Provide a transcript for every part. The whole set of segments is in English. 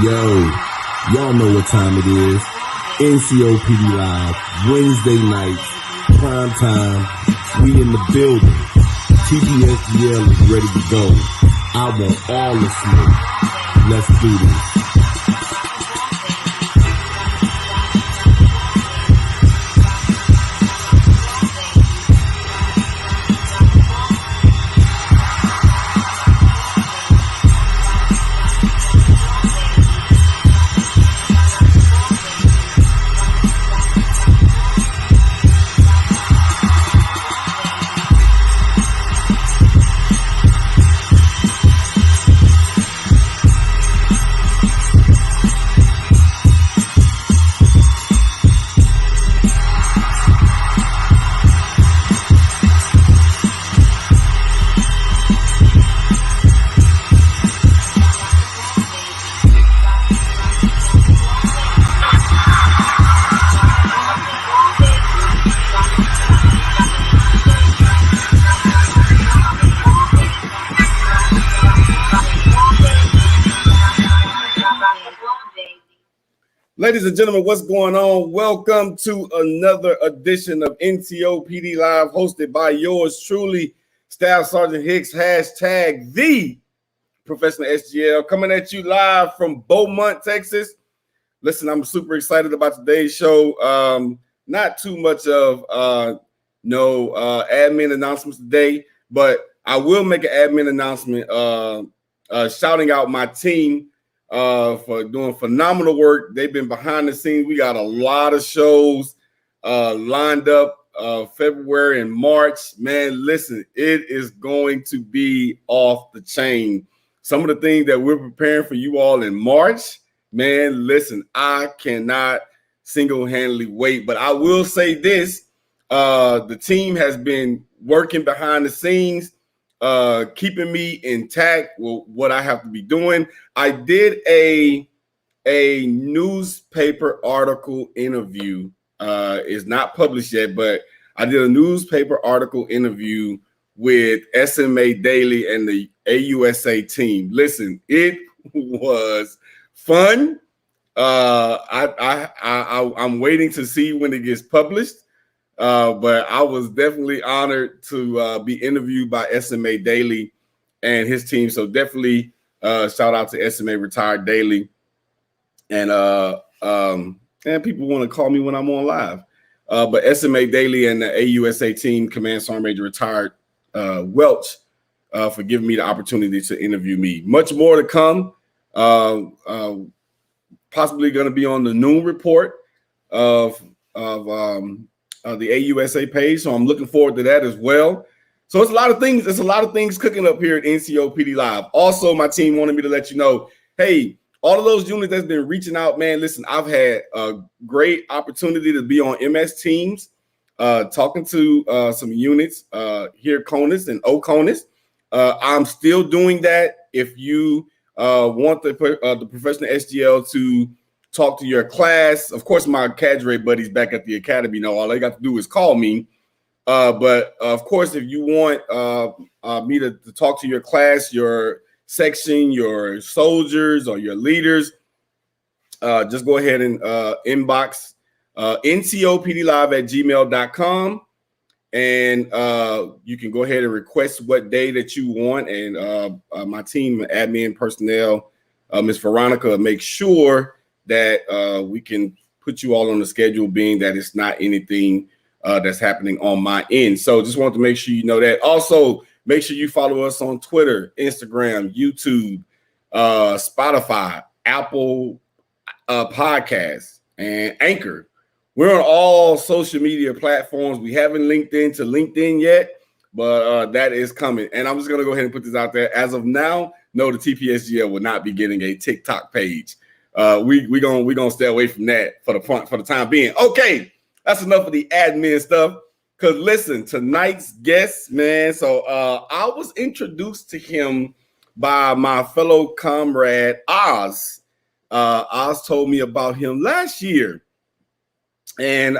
Yo, y'all know what time it is. NCOPD Live, Wednesday nights, prime time. We in the building. TPSGL is ready to go. I want all the smoke. Let's do this. Ladies and gentlemen, what's going on? Welcome to another edition of NCOPD Live, hosted by yours truly, Staff Sergeant Hicks, hashtag the professional SGL, coming at you live from Beaumont, Texas. Listen, I'm super excited about today's show. Not too much of admin announcements today, but I will make an admin announcement shouting out my team for doing phenomenal work. They've been behind the scenes. We got a lot of shows lined up February and March. Man, listen, it is going to be off the chain. Some of the things that we're preparing for you all in March, man, listen, I cannot single-handedly wait. But I will say this, the team has been working behind the scenes, keeping me intact with what I have to be doing. I did a newspaper article interview. It's not published yet, but I did a newspaper article interview with SMA Daily and the AUSA team. Listen, it was fun. I'm waiting to see when it gets published. But I was definitely honored to be interviewed by SMA Daily and his team. So definitely shout out to SMA Retired Daily. And people want to call me when I'm on live. But SMA Daily and the AUSA team, Command Sergeant Major Retired Welch, for giving me the opportunity to interview me. Much more to come. Possibly going to be on the noon report of the AUSA page, so I'm looking forward to that as well. So it's a lot of things. There's a lot of things cooking up here at NCOPD Live. Also, my team wanted me to let you know, hey, all of those units that's been reaching out, man. Listen, I've had a great opportunity to be on MS Teams, talking to some units here, CONUS and OCONUS. I'm still doing that. If you want the professional SGL to talk to your class, of course, my cadre buddies back at the academy know all they got to do is call me. But of course, if you want me to talk to your class, your section, your soldiers, or your leaders, just go ahead and inbox ncopdlive@gmail.com, and you can go ahead and request what day that you want, and my team, admin personnel, Ms. Veronica, make sure that we can put you all on the schedule, being that it's not anything that's happening on my end. So just want to make sure you know that. Also, make sure you follow us on Twitter, Instagram, YouTube, Spotify, Apple Podcasts, and Anchor. We're on all social media platforms. We haven't linked into LinkedIn yet, but that is coming. And I'm just going to go ahead and put this out there. As of now, no, the TPSGL will not be getting a TikTok page. We're gonna stay away from that for the time being. Okay, that's enough of the admin stuff. Because listen, tonight's guest, man. So I was introduced to him by my fellow comrade Oz. Oz told me about him last year, and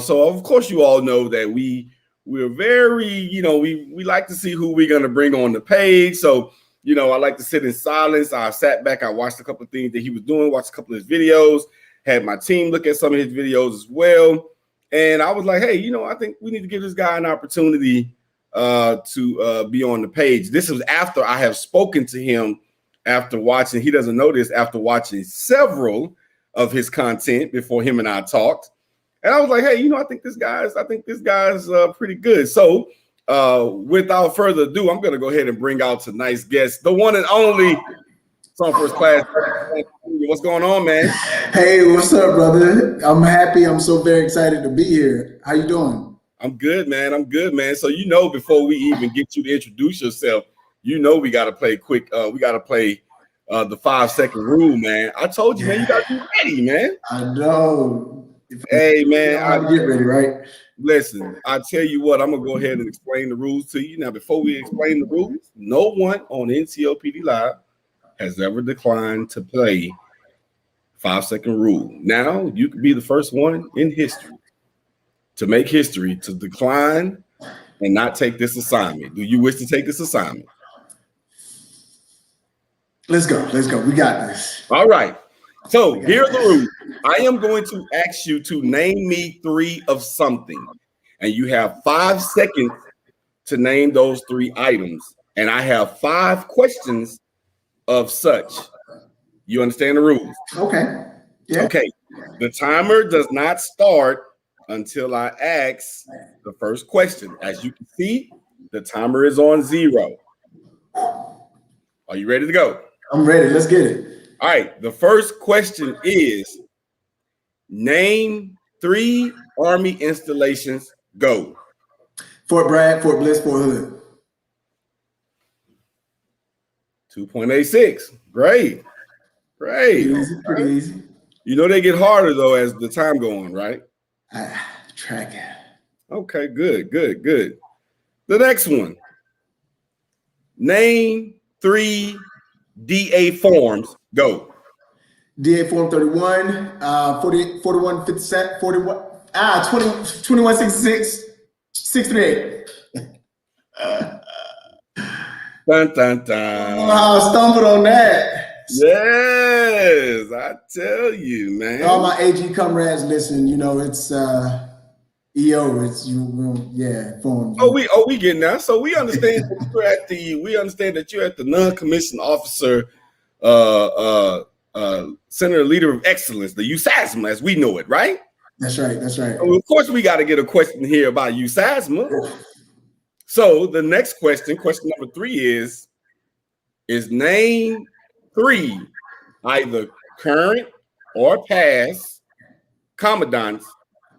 so of course you all know that we're very, we like to see who we're gonna bring on the page. So You know, I like to sit in silence. I sat back. I watched a couple of things that he was doing, watched a couple of his videos, had my team look at some of his videos as well. And I was like, hey, you know, I think we need to give this guy an opportunity to be on the page. This was after I have spoken to him after watching. He doesn't know this, after watching several of his content before him and I talked. And I was like, hey, you know, I think this guy's pretty good. So without further ado, I'm going to go ahead and bring out tonight's guest, the one and only Song First Class. What's going on, man? Hey, what's up, brother? I'm happy. I'm so very excited to be here. How you doing? I'm good, man. I'm good, man. So, you know, before we even get you to introduce yourself, you know, we got to play quick. We got to play the 5-second rule, man. I told you, man, you got to be ready, man. I know. Hey, man. I get ready, right? Listen, I tell you what, I'm going to go ahead and explain the rules to you. Now, before we explain the rules, no one on NCOPD Live has ever declined to play 5-second rule. Now, you could be the first one in history to make history to decline and not take this assignment. Do you wish to take this assignment? Let's go. Let's go. We got this. All right. So here are the rules. I am going to ask you to name me 3 of something, and you have 5 seconds to name those 3 items. And I have 5 questions of such. You understand the rules? Okay. Yeah. Okay. The timer does not start until I ask the first question. As you can see, the timer is on 0. Are you ready to go? I'm ready. Let's get it. All right. The first question is, name 3 Army installations. Go. Fort Bragg, Fort Bliss, Fort Hood. 2.86. Great. Great. Pretty easy. You know they get harder, though, as the time go on, right? Track it. Okay, good. The next one. Name 3 DA forms. Go. DA Form 31, 41, 57, 41, 21, 66, 638. Dun, dun, dun. I stumbled on that. Yes, I tell you, man. All my AG comrades listen, you know, it's EO, it's form. We getting that. So we understand that you're at the non-commissioned officer Center Leader of Excellence, the USASMA as we know it, right? That's right. So of course we got to get a question here about USASMA. So the next question number 3 is name 3 either current or past commandants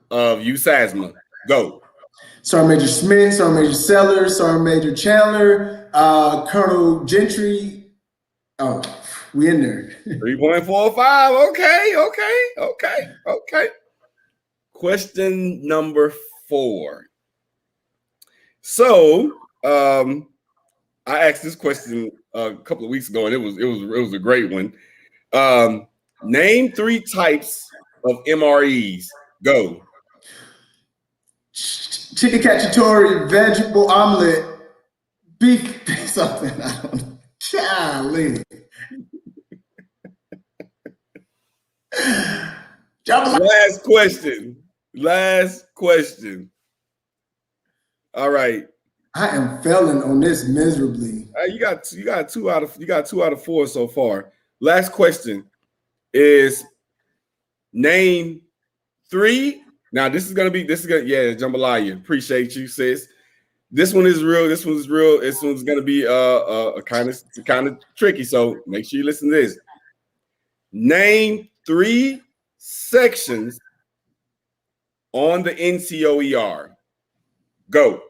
of USASMA. Go. Sergeant Major Smith, Sergeant Major Sellers, Sergeant Major Chandler, Colonel Gentry. Oh, we in there. 3.45. Okay. Question number 4. So I asked this question a couple of weeks ago, and it was a great one. Name 3 types of MREs. Go. Chicken cacciatore, vegetable omelet, beef something. I don't know. Golly. Last question. All right. I am failing on this miserably. You got 2 out of 4 so far. Last question is name 3. Now this is gonna jambalaya. Appreciate you, sis. This one is real. This one's gonna be kind of tricky. So make sure you listen to this. Name 3 sections on the NCOER. Go.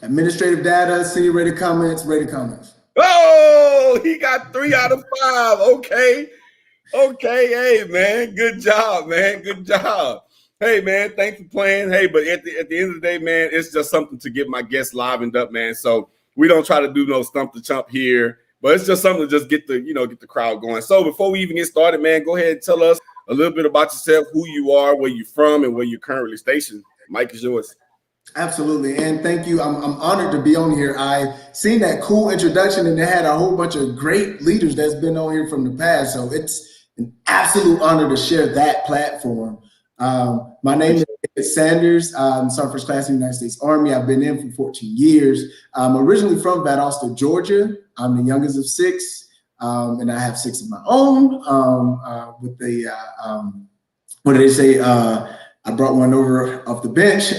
Administrative data, city rated comments, rated comments. Oh, he got 3 out of 5. Okay. Hey, man. Good job, man. Good job. Hey, man. Thanks for playing. Hey, but at the end of the day, man, it's just something to get my guests livened up, man. So we don't try to do no stump the chump here, but it's just something to just get the crowd going. So before we even get started, man, go ahead and tell us a little bit about yourself, who you are, where you're from, and where you're currently stationed. Mike is yours. Absolutely, and thank you. I'm honored to be on here. I seen that cool introduction, and they had a whole bunch of great leaders that's been on here from the past. So it's an absolute honor to share that platform. My name is David Sanders. I'm Sergeant First Class in the United States Army. I've been in for 14 years. I'm originally from Valdosta, Georgia. I'm the youngest of six, and I have six of my own. What do they say? I brought one over off the bench.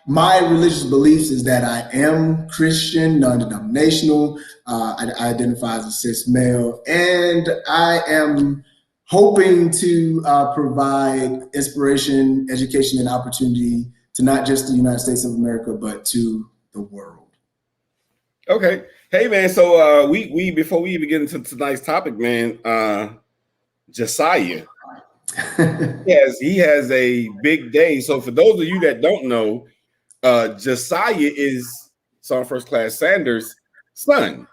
My religious beliefs is that I am Christian, non-denominational. I identify as a cis male, and I am hoping to provide inspiration, education, and opportunity to not just the United States of America, but to the world. Okay. Hey man, so we before we even get into tonight's topic, man, Josiah. He has a big day. So for those of you that don't know, Josiah is Sergeant First Class Sanders' son,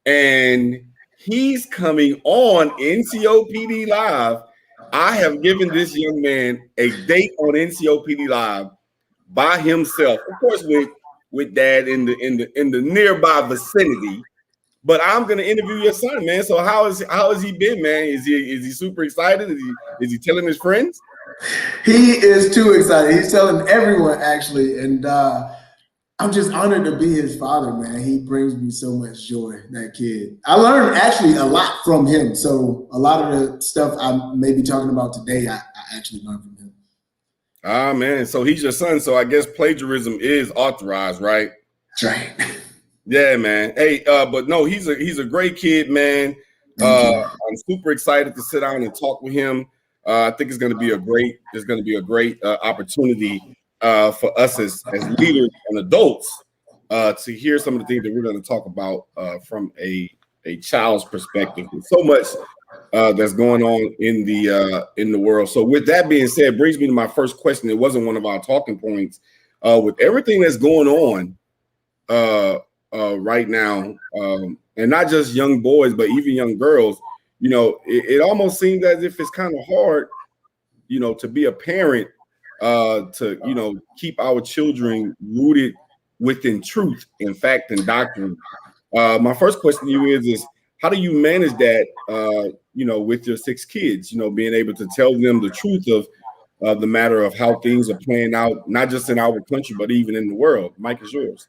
and he's coming on NCOPD Live. I have given this young man a date on NCOPD Live by himself, of course, with dad in the nearby vicinity. But I'm gonna interview your son, man. So how has he been, man? Is he super excited? Is he telling his friends? He is too excited. He's telling everyone actually, and I'm just honored to be his father, man. He brings me so much joy, that kid. I learned actually a lot from him. So a lot of the stuff I may be talking about today, I actually learned from him. Ah, man. So he's your son. So I guess plagiarism is authorized, right? That's right. Yeah, man. Hey, but no, he's a great kid, man. I'm super excited to sit down and talk with him. I think it's going to be a great opportunity for us as leaders and adults to hear some of the things that we're going to talk about from a child's perspective. There's so much that's going on in the world. So with that being said, brings me to my first question. It wasn't one of our talking points. With everything that's going on right now, and not just young boys, but even young girls, it almost seems as if it's kind of hard, to be a parent, to keep our children rooted within truth, in fact, and doctrine. My first question to you is how do you manage that, with your six kids, being able to tell them the truth of the matter of how things are playing out, not just in our country, but even in the world? Mike is yours.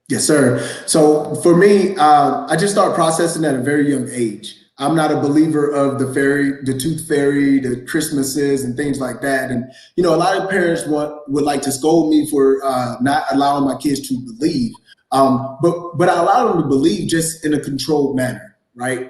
Yes, sir. So for me, I just started processing at a very young age. I'm not a believer of the tooth fairy, the Christmases and things like that. And, a lot of parents would like to scold me for not allowing my kids to believe. But I allow them to believe just in a controlled manner, right?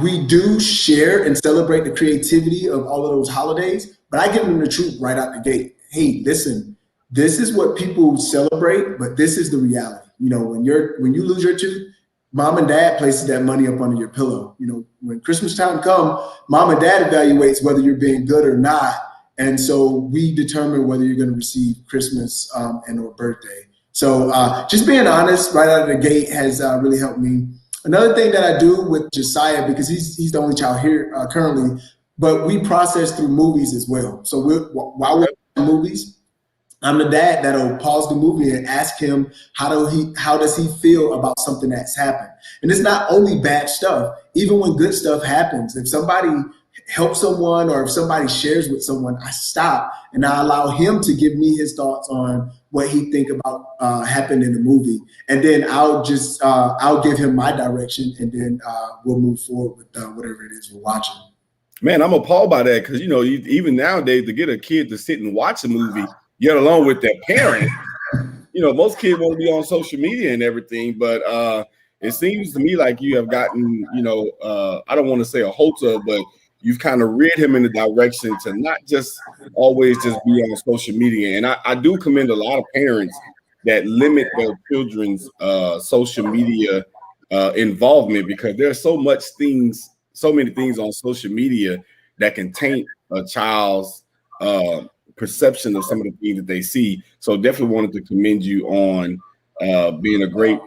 We do share and celebrate the creativity of all of those holidays, but I give them the truth right out the gate. Hey, listen, this is what people celebrate, but this is the reality. When you lose your tooth, mom and dad places that money up under your pillow. When Christmas time comes, mom and dad evaluates whether you're being good or not. And so we determine whether you're going to receive Christmas and or birthday. So just being honest right out of the gate has really helped me. Another thing that I do with Josiah, because he's the only child here currently, but we process through movies as well. So while we're watching movies, I'm the dad that'll pause the movie and ask him how does he feel about something that's happened. And it's not only bad stuff. Even when good stuff happens, if somebody helps someone or if somebody shares with someone, I stop and I allow him to give me his thoughts on what he think about happened in the movie. And then I'll give him my direction, and then we'll move forward with whatever it is we're watching. Man, I'm appalled by that because, even nowadays to get a kid to sit and watch a movie, get along with their parents, most kids want to be on social media and everything, but it seems to me like you have gotten, I don't want to say a hold of, but you've kind of reared him in the direction to not just always just be on social media. And I do commend a lot of parents that limit their children's social media involvement, because there's so many things on social media that can taint a child's perception of some of the things that they see. So definitely wanted to commend you on being a great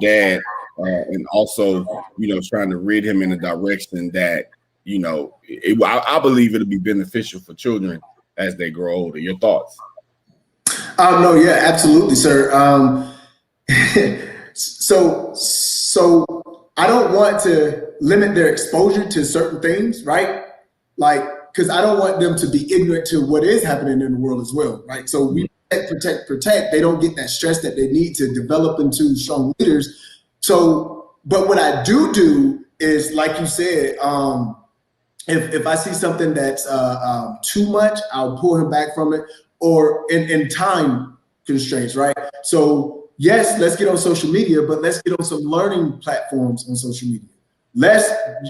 dad, and also trying to rid him in a direction that I believe it'll be beneficial for children as they grow older. Your thoughts? No, yeah, absolutely, sir. So I don't want to limit their exposure to certain things, right? Like, because I don't want them to be ignorant to what is happening in the world as well, right? So we protect. They don't get that stress that they need to develop into strong leaders. So, but what I do is, like you said, if I see something that's too much, I'll pull him back from it, or in time constraints, right? So yes, let's get on social media, but let's get on some learning platforms on social media.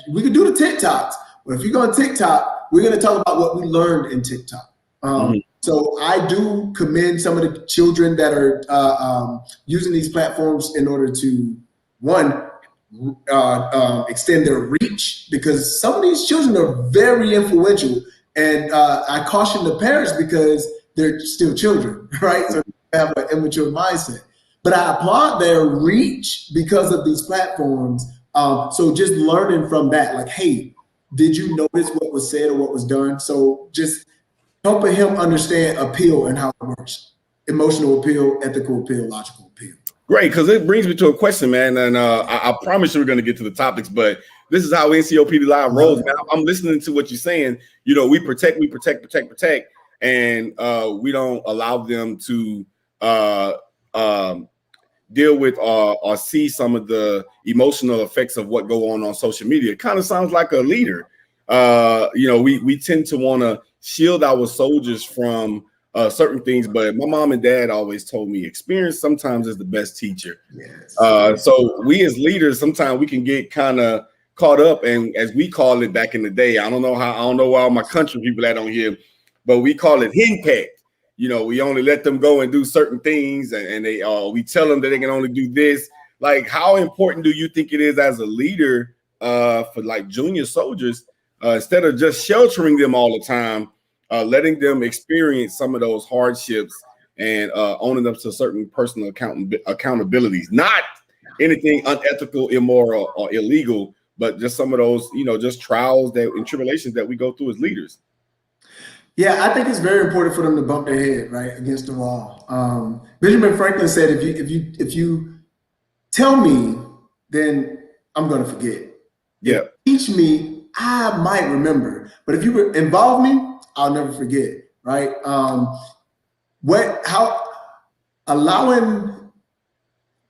We can do the TikToks, but if you go on TikTok, we're going to talk about what we learned in TikTok. So I do commend some of the children that are using these platforms in order to, one, extend their reach, because some of these children are very influential. And I caution the parents because they're still children, right? So they have an immature mindset. But I applaud their reach because of these platforms. So just learning from that, like, hey, did you notice what was said or what was done? So just helping him understand appeal and how it works. Emotional appeal, ethical appeal, logical appeal. Great, because it brings me to a question, man. And I promise you we're going to get to the topics, but this is how NCOPD Live rolls. Now, I'm listening to what you're saying. You know, we protect, and we don't allow them to deal with or see some of the emotional effects of what go on social media. It kind of sounds like a leader. You know, we tend to want to shield our soldiers from certain things, but my mom and dad always told me experience sometimes is the best teacher. Yes. So we as leaders, sometimes we can get kind of caught up, and as we call it back in the day, I don't know why all my country people that on here, but we call it henpecked. You know, we only let them go and do certain things, and they we tell them that they can only do this. Like, how important do you think it is as a leader for like junior soldiers, instead of just sheltering them all the time, letting them experience some of those hardships and owning up to certain personal accountabilities, not anything unethical, immoral, or illegal, but just some of those, you know, just trials and tribulations that we go through as leaders. Yeah, I think it's very important for them to bump their head right against the wall. Benjamin Franklin said, "If you tell me, then I'm going to forget. Yeah. If you teach me, I might remember. But if you involve me, I'll never forget." Right? How allowing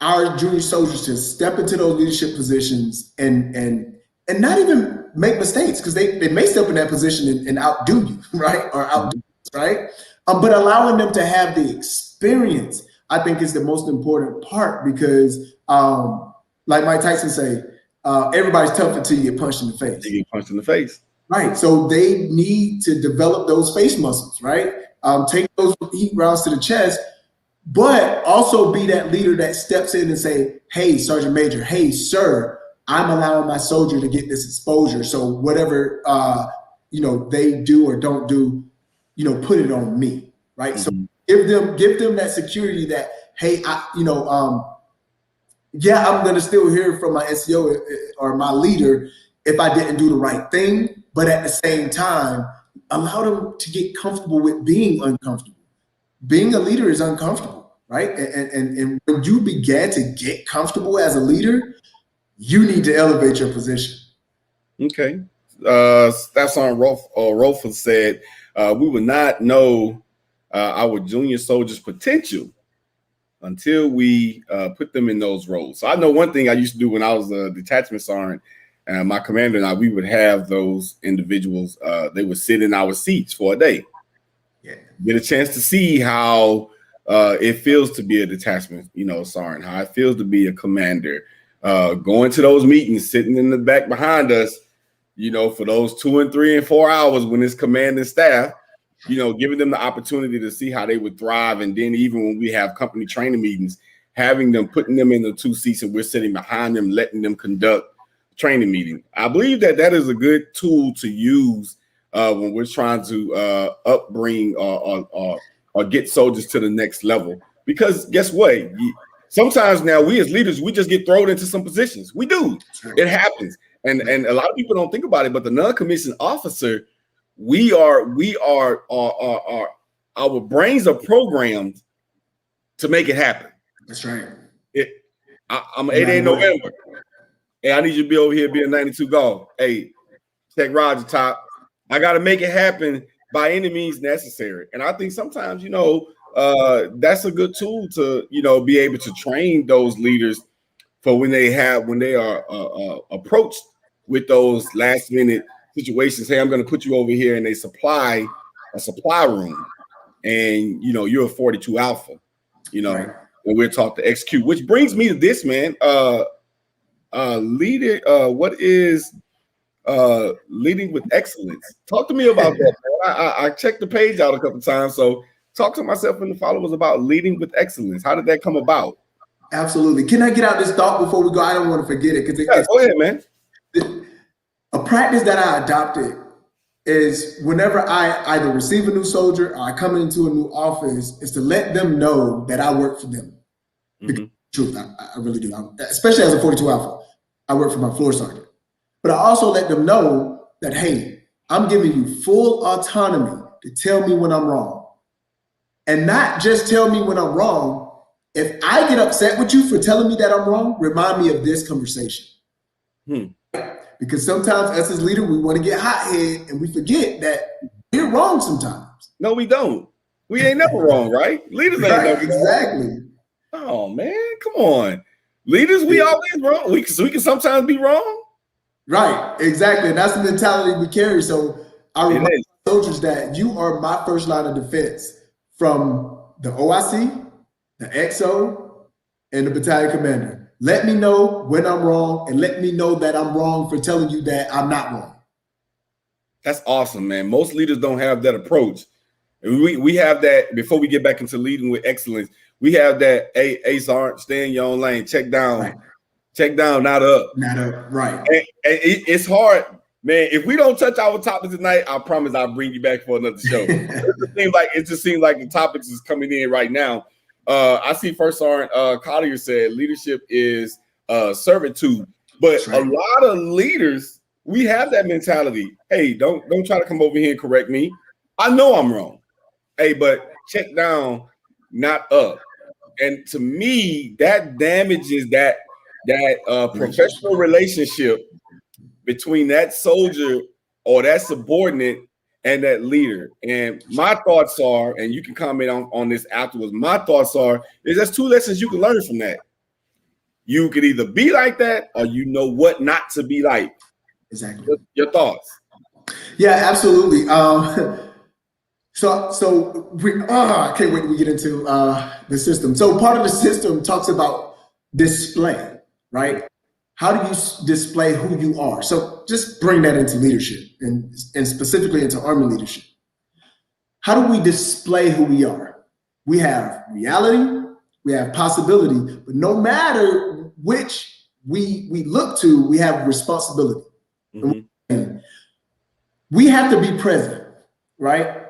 our junior soldiers to step into those leadership positions and not even make mistakes, because they may step in that position and outdo you, right? Or outdo us, right? But allowing them to have the experience, I think, is the most important part, because like Mike Tyson say, everybody's tough until you get punched in the face. You get punched in the face. Right. So they need to develop those face muscles, right? Take those heat rounds to the chest, but also be that leader that steps in and say, "Hey, Sergeant Major, hey, sir, I'm allowing my soldier to get this exposure. So whatever you know, they do or don't do, you know, put it on me." Right. So give them that security that, hey, yeah, I'm gonna still hear from my NCO or my leader if I didn't do the right thing, but at the same time, allow them to get comfortable with being uncomfortable. Being a leader is uncomfortable, right? And when you begin to get comfortable as a leader, you need to elevate your position. Okay. That's on Rolfo said, we would not know our junior soldiers' potential until we put them in those roles. So I know one thing I used to do when I was a detachment sergeant, and my commander and I, we would have those individuals, they would sit in our seats for a day. Yeah. Get a chance to see how it feels to be a detachment, you know, sergeant, how it feels to be a commander, going to those meetings, sitting in the back behind us, you know, for those 2 and 3 and 4 hours when it's commanding staff, you know, giving them the opportunity to see how they would thrive. And then even when we have company training meetings, having them, putting them in the 2 seats and we're sitting behind them, letting them conduct training meeting. I believe that is a good tool to use when we're trying to upbring or get soldiers to the next level. Because guess what? Sometimes now we as leaders, we just get thrown into some positions. We do. It happens. And a lot of people don't think about it, but the non-commissioned officer our brains are programmed to make it happen. That's right. I'm 8 November. Hey, I need you to be over here being 92 golf. Hey, check Roger top. I got to make it happen by any means necessary. And I think sometimes, that's a good tool to, be able to train those leaders for when they are approached with those last minute situations. Hey, I'm going to put you over here in a supply room, and you're a 42 alpha, Right. and we're taught to execute. Which brings me to this, man. What is leading with excellence? Talk to me about that, man. I checked the page out a couple of times, so talk to myself and the followers about leading with excellence. How did that come about? Absolutely. Can I get out this thought before we go? I don't want to forget it, because go ahead, man. A practice that I adopted is whenever I either receive a new soldier or I come into a new office, is to let them know that I work for them. Because truth, I really do. Especially as a 42 alpha, I work for my floor sergeant. But I also let them know that, hey, I'm giving you full autonomy to tell me when I'm wrong. And not just tell me when I'm wrong. If I get upset with you for telling me that I'm wrong, remind me of this conversation. Because sometimes us as leaders, we want to get hot-headed and we forget that we're wrong sometimes. No, we don't. We ain't never wrong, right? Leaders ain't never wrong. Exactly. Oh, man, come on. Leaders, we always wrong. We can sometimes be wrong. Right, exactly. And that's the mentality we carry. So I remind soldiers that you are my first line of defense from the OIC, the XO, and the battalion commander. Let me know when I'm wrong, and let me know that I'm wrong for telling you that I'm not wrong. That's awesome, man. Most leaders don't have that approach. And we have that. Before we get back into leading with excellence, we have that, hey, Sergeant, stay in your own lane. Check down. Right. Check down, not up. Not up, right. And it's hard, man. If we don't touch our topics tonight, I promise I'll bring you back for another show. It just seems like the topics is coming in right now. I see First Sergeant Collier said leadership is servitude, but right. A lot of leaders, we have that mentality. Hey, don't try to come over here and correct me. I know I'm wrong. Hey, but check down, not up. And to me, that damages that professional relationship between that soldier or that subordinate and that leader. And my thoughts are, and you can comment on this afterwards, my thoughts are, is there's two lessons you can learn from that. You could either be like that or you know what not to be like. Exactly. Your thoughts? Yeah, absolutely. So I can't wait till we get into the system. So part of the system talks about display, right? How do you display who you are? So just bring that into leadership and specifically into Army leadership. How do we display who we are? We have reality, we have possibility, but no matter which we look to, we have responsibility. Mm-hmm. We have to be present, right?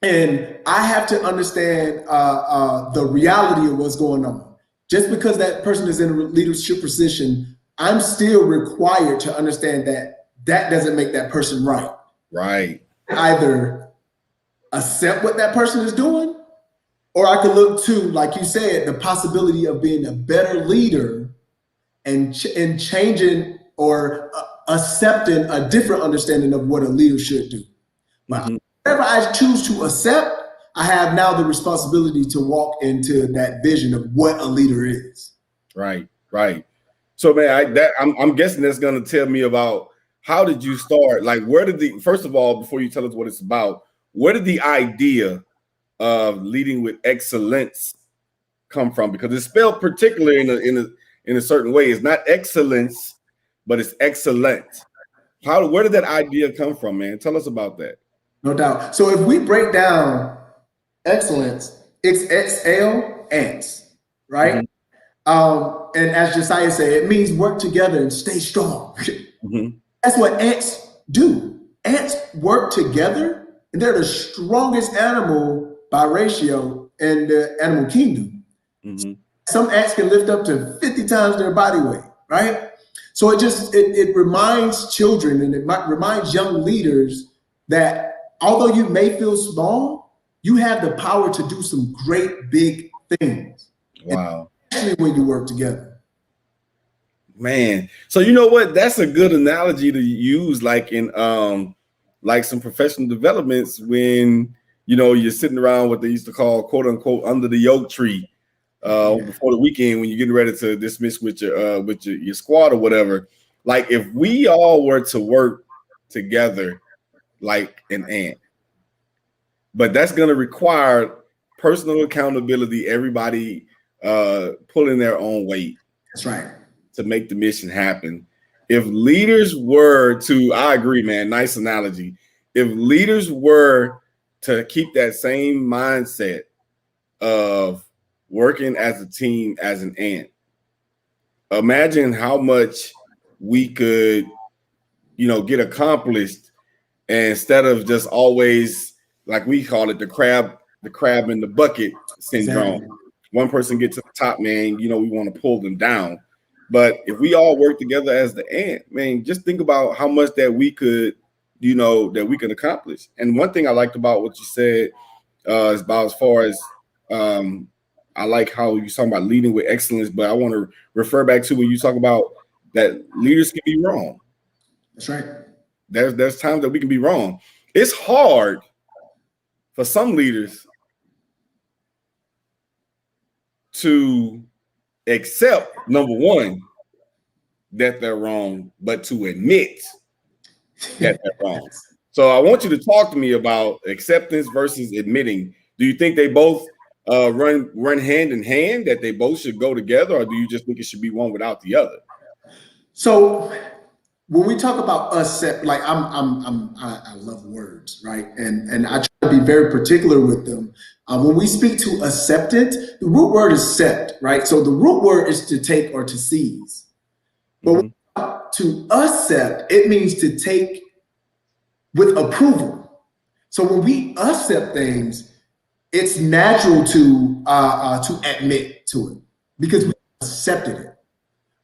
And I have to understand the reality of what's going on. Just because that person is in a leadership position, I'm still required to understand that doesn't make that person right. Right. Either accept what that person is doing, or I could look to, like you said, the possibility of being a better leader and changing or accepting a different understanding of what a leader should do. Mm-hmm. Whatever I choose to accept, I have now the responsibility to walk into that vision of what a leader is. Right, right. So, man, I'm guessing that's going to tell me about how did you start? Like, first of all, before you tell us what it's about, where did the idea of leading with excellence come from? Because it's spelled particularly in a certain way. It's not excellence, but it's excellent. Where did that idea come from, man? Tell us about that. No doubt. So if we break down excellence, it's XL ants, right? Mm-hmm. And as Josiah said, it means work together and stay strong. Mm-hmm. That's what ants do. Ants work together, and they're the strongest animal by ratio in the animal kingdom. Mm-hmm. Some ants can lift up to 50 times their body weight, right? So it reminds children and it reminds young leaders that although you may feel small, you have the power to do some great big things. Wow. Especially when you work together. Man. So you know what? That's a good analogy to use, like in like some professional developments when you're sitting around what they used to call quote unquote under the yoke tree before the weekend when you're getting ready to dismiss with your squad or whatever. Like if we all were to work together like an ant, but that's going to require personal accountability, everybody pulling their own weight. That's right. To make the mission happen. If leaders were to, I agree, man, nice analogy. If leaders were to keep that same mindset of working as a team, as an ant, imagine how much we could, get accomplished instead of just always, like we call it, the crab in the bucket syndrome. Exactly. One person gets to the top, man, we want to pull them down. But if we all work together as the ant, man, just think about how much that we could, accomplish. And one thing I liked about what you said is about as far as I like how you talk about leading with excellence, but I want to refer back to when you talk about that leaders can be wrong. That's right. There's times that we can be wrong. It's hard for some leaders to accept, number one, that they're wrong, but to admit that they're wrong. So I want you to talk to me about acceptance versus admitting. Do you think they both run hand in hand, that they both should go together, or do you just think it should be one without the other? So when we talk about accept, like I love words, right? And I try to be very particular with them. When we speak to acceptance, the root word is accept, right? So the root word is to take or to seize. But to accept, it means to take with approval. So when we accept things, it's natural to admit to it because we accepted it.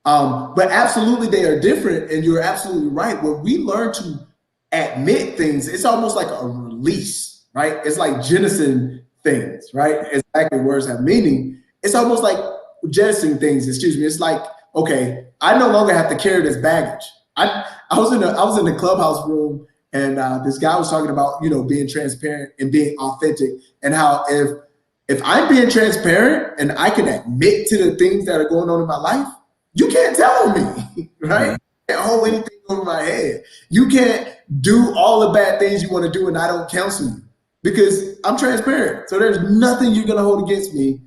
But absolutely, they are different, and you're absolutely right. When we learn to admit things, it's almost like a release, right? It's like jettisoning things, right? Exactly, words have meaning. It's almost like jettisoning things. Excuse me. It's like, okay, I no longer have to carry this baggage. I was in the clubhouse room, and this guy was talking about being transparent and being authentic, and how if I'm being transparent and I can admit to the things that are going on in my life, you can't tell me, right? You can't hold anything over my head. You can't do all the bad things you want to do and I don't counsel you because I'm transparent. So there's nothing you're gonna hold against me,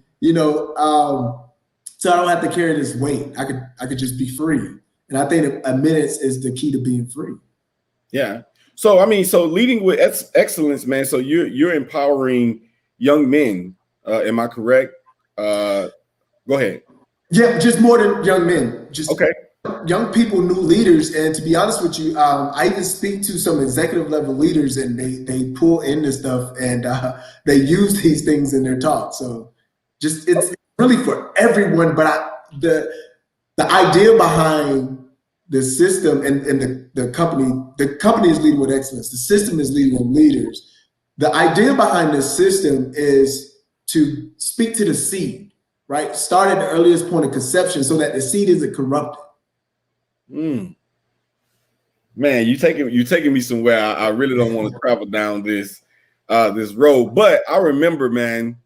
so I don't have to carry this weight. I could just be free. And I think admittance is the key to being free. Yeah. So leading with excellence, man. So you're empowering young men. Am I correct? Go ahead. Yeah, just more than young men. Just okay. Young people, new leaders. And to be honest with you, I even speak to some executive level leaders, and they pull in this stuff and they use these things in their talk. So it's really for everyone. But the idea behind the system and the company is leading with excellence. The system is leading with leaders. The idea behind this system is to speak to the seed, right? Start at the earliest point of conception so that the seed isn't corrupted. Man, you taking me somewhere. I really don't want to travel down this road. But I remember, man,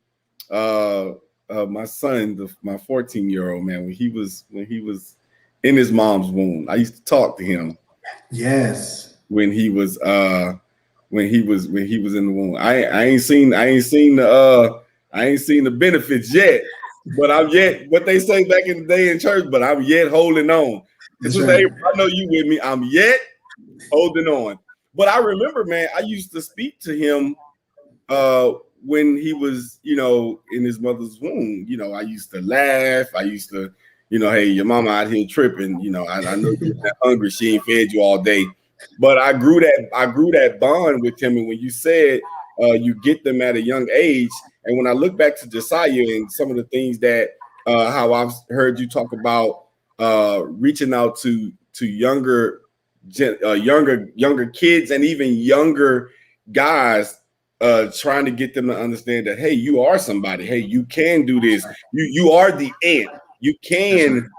my son, my 14-year-old, man, when he was in his mom's womb, I used to talk to him. Yes. When he was in the womb. I ain't seen the benefits yet, but I'm yet what they say back in the day in church, but I'm yet holding on. Right. I know you with me. I'm yet holding on. But I remember, man, I used to speak to him when he was, in his mother's womb. I used to laugh. I used to, hey, your mama out here tripping. I know you're not hungry. She ain't fed you all day. But I grew that bond with him. And when you said you get them at a young age, and when I look back to Josiah and some of the things that how I've heard you talk about reaching out to younger kids and even younger guys, trying to get them to understand that, hey, you are somebody. Hey, you can do this. You are the ant. You can,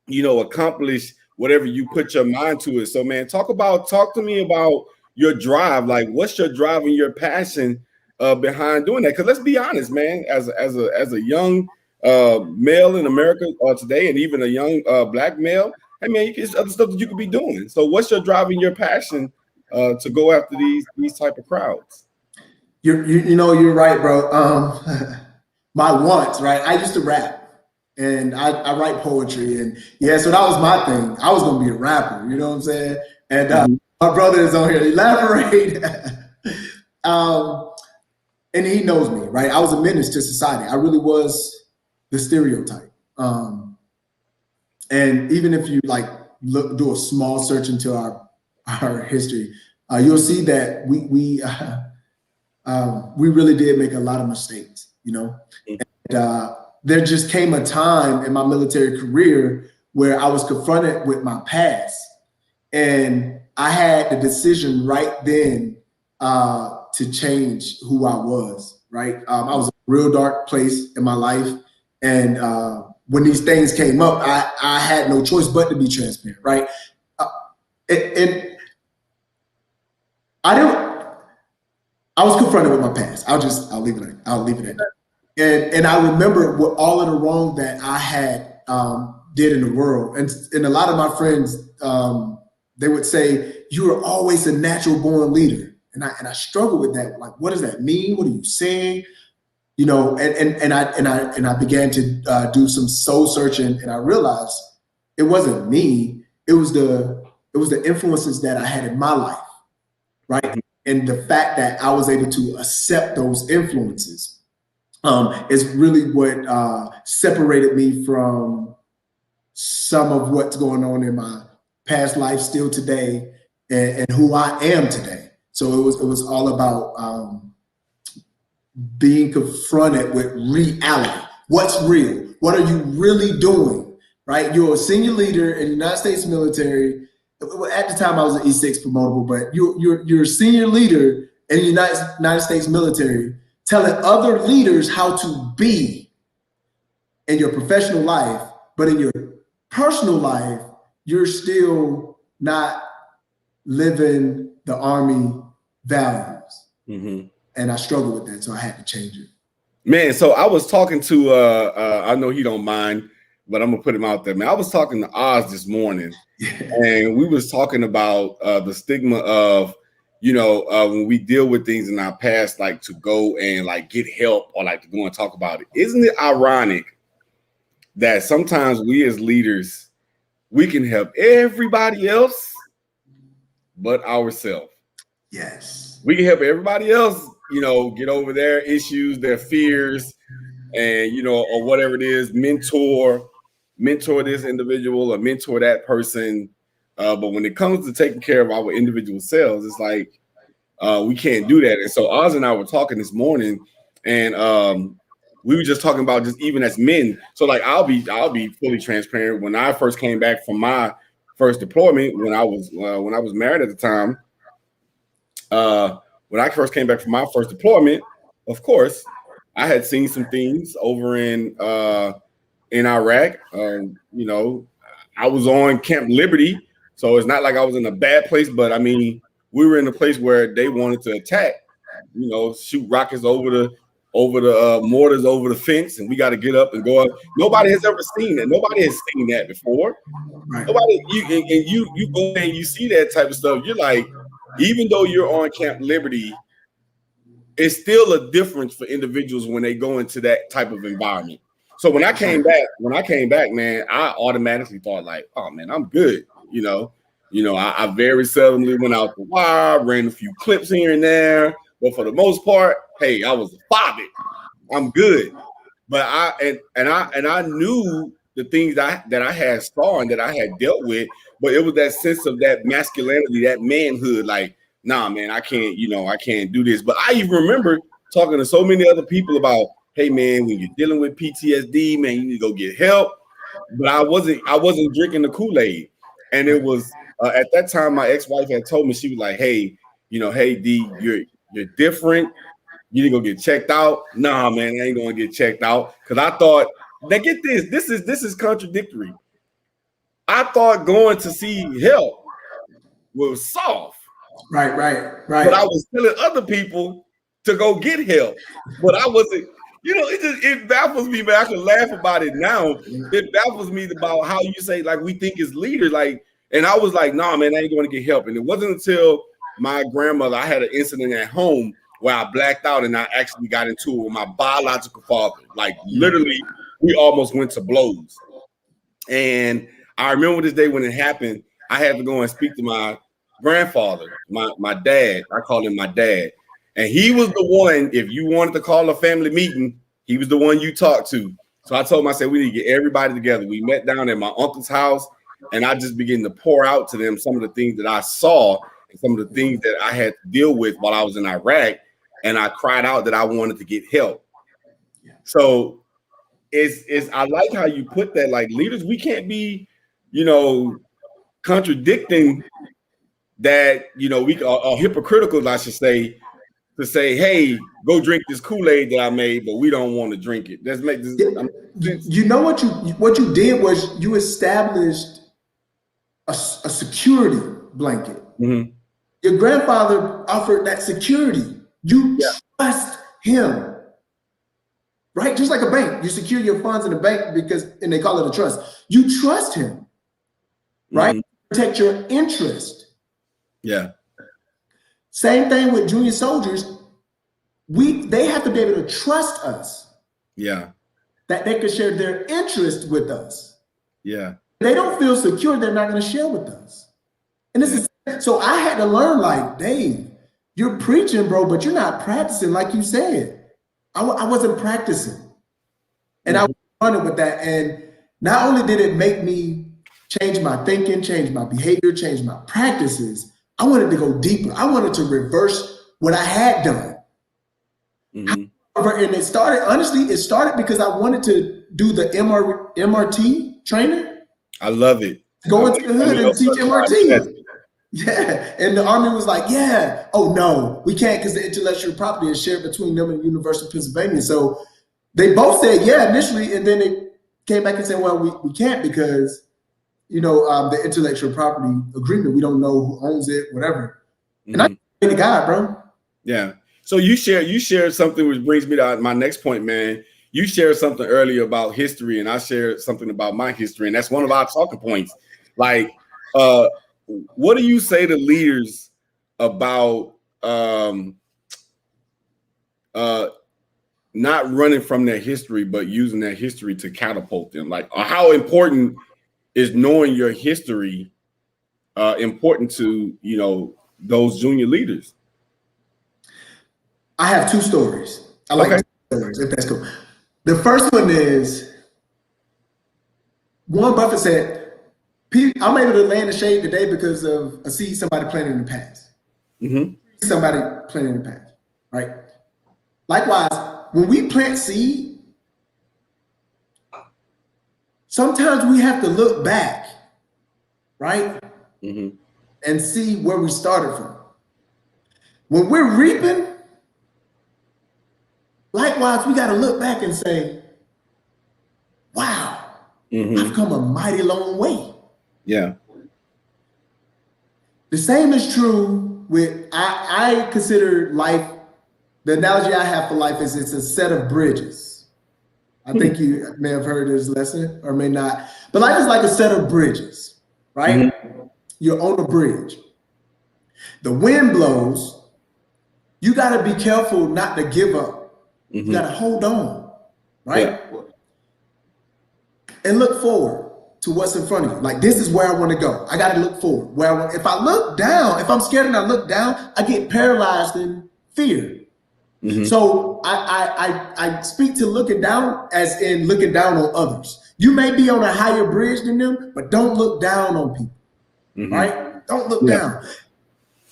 accomplish whatever you put your mind to it. So, man, talk to me about your drive. Like, what's your drive and your passion behind doing that? Because let's be honest, man, as a young male in America today, and even a young black male, hey, man, it's other stuff that you could be doing. So, what's your drive and your passion to go after these type of crowds? You're right, bro. My wants, right? I used to rap. And I write poetry, and so that was my thing. I was gonna be a rapper, you know what I'm saying? And my brother is on here. Elaborate. And he knows me, right? I was a menace to society. I really was the stereotype. And even if you do a small search into our history, you'll see that we really did make a lot of mistakes, And, there just came a time in my military career where I was confronted with my past, and I had the decision right then to change who I was. Right, I was in a real dark place in my life, and when these things came up, I had no choice but to be transparent. Right, and I was confronted with my past. I'll leave it at that. And I remember what all of the wrong that I had did in the world. And a lot of my friends, they would say, you were always a natural born leader. And I struggle with that. Like, what does that mean? What are you saying? And I began to do some soul searching, and I realized it wasn't me. It was the influences that I had in my life, right? And the fact that I was able to accept those influences is really what separated me from some of what's going on in my past life still today, and who I am today. So it was all about being confronted with reality. What's real? What are you really doing? Right? You're a senior leader in the United States military. At the time, I was an E6 promotable, but you're a senior leader in the United States military, telling other leaders how to be in your professional life, but in your personal life, you're still not living the Army values. Mm-hmm. And I struggled with that, so I had to change it. Man, so I was talking to, I know he don't mind, but I'm going to put him out there, man. I was talking to Oz this morning, and we was talking about the stigma of, when we deal with things in our past, like to go and like get help or like to go and talk about it. Isn't it ironic that sometimes we as leaders, we can help everybody else but ourselves? Yes. We can help everybody else, get over their issues, their fears, and, or whatever it is, mentor this individual or mentor that person. But when it comes to taking care of our individual selves, it's like we can't do that. And so Oz and I were talking this morning, and we were just talking about just even as men. So like I'll be fully transparent. When I first came back from my first deployment, when I was married at the time, when I first came back from my first deployment, of course, I had seen some things over in Iraq. I was on Camp Liberty, so it's not like I was in a bad place, but I mean, we were in a place where they wanted to attack, shoot rockets over the mortars over the fence, and we got to get up and go up. Nobody has ever seen that. Nobody has seen that before. Right. Nobody. You go and you see that type of stuff. You're like, even though you're on Camp Liberty, it's still a difference for individuals when they go into that type of environment. So when I came back, man, I automatically thought like, oh man, I'm good. I very seldomly went out the wire, ran a few clips here and there, but for the most part, hey, I was a fobbit. I'm good. But I knew the things that I had saw and that I had dealt with, but it was that sense of that masculinity, that manhood, like, nah, man, I can't do this. But I even remember talking to so many other people about, hey man, when you're dealing with PTSD, man, you need to go get help. But I wasn't drinking the Kool-Aid. And it was at that time my ex-wife had told me, she was like, hey, hey D, you're different. You need to go get checked out. Nah, man, I ain't gonna get checked out. Cause I thought, now get this, this is contradictory. I thought going to see help was soft. Right. But I was telling other people to go get help. But I wasn't, it baffles me, man. I can laugh about it now. It baffles me about how you say, like, we think as leaders, like, and I was like, nah, man, I ain't going to get help. And it wasn't until my grandmother, I had an incident at home where I blacked out and I actually got into it with my biological father. Like, literally, we almost went to blows. And I remember this day when it happened, I had to go and speak to my grandfather, my dad. I call him my dad. And he was the one, if you wanted to call a family meeting, he was the one you talked to. So I told him, I said, we need to get everybody together. We met down at my uncle's house, and I just began to pour out to them some of the things that I saw and some of the things that I had to deal with while I was in Iraq. And I cried out that I wanted to get help. So I like how you put that, like, leaders, we can't be, contradicting that, we are hypocritical, I should say, to say, hey, go drink this Kool-Aid that I made, but we don't want to drink it. Let's make this. What you did was you established a security blanket. Mm-hmm. Your grandfather offered that security. You trust him, right? Just like a bank, you secure your funds in a bank and they call it a trust. You trust him, right? Mm-hmm. Protect your interest. Yeah. Same thing with junior soldiers. They have to be able to trust us. Yeah. That they can share their interest with us. Yeah. If they don't feel secure, they're not going to share with us. And this is so I had to learn, like, Dave, you're preaching, bro, but you're not practicing like you said. I wasn't practicing. And I was running with that. And not only did it make me change my thinking, change my behavior, change my practices, I wanted to go deeper. I wanted to reverse what I had done. Mm-hmm. And it started because I wanted to do the MRT training. I love it. Go into the hood and teach MRT. Yeah. And the Army was like, yeah. Oh, no, we can't, because the intellectual property is shared between them and the University of Pennsylvania. So they both said, yeah, initially. And then they came back and said, well, we can't because, the intellectual property agreement, we don't know who owns it, whatever. Mm-hmm. And I pray to God, bro. Yeah. So you shared something which brings me to my next point, man. You shared something earlier about history, and I shared something about my history, and that's one of our talking points. Like, what do you say to leaders about not running from their history, but using their history to catapult them? Like, how important is knowing your history important to, those junior leaders? I have two stories. I like two stories, if that's cool. The first one is Warren Buffett said, I'm able to land a shade today because of a seed somebody planted in the past. Mm-hmm. Somebody planted in the past, right? Likewise, when we plant seed, sometimes we have to look back, right? Mm-hmm. And see where we started from. When we're reaping, likewise, we got to look back and say, wow, I've come a mighty long way. Yeah. The same is true with, I consider life, the analogy I have for life is it's a set of bridges. I think you may have heard this lesson or may not, but life is like a set of bridges, right? Mm-hmm. You're on a bridge. The wind blows. You got to be careful not to give up. Mm-hmm. You got to hold on, right? Yeah. And look forward to what's in front of you. Like, this is where I want to go. I got to look forward. If I look down, if I'm scared and I look down, I get paralyzed in fear. Mm-hmm. So I speak to looking down as in looking down on others. You may be on a higher bridge than them, but don't look down on people, right? Don't look down.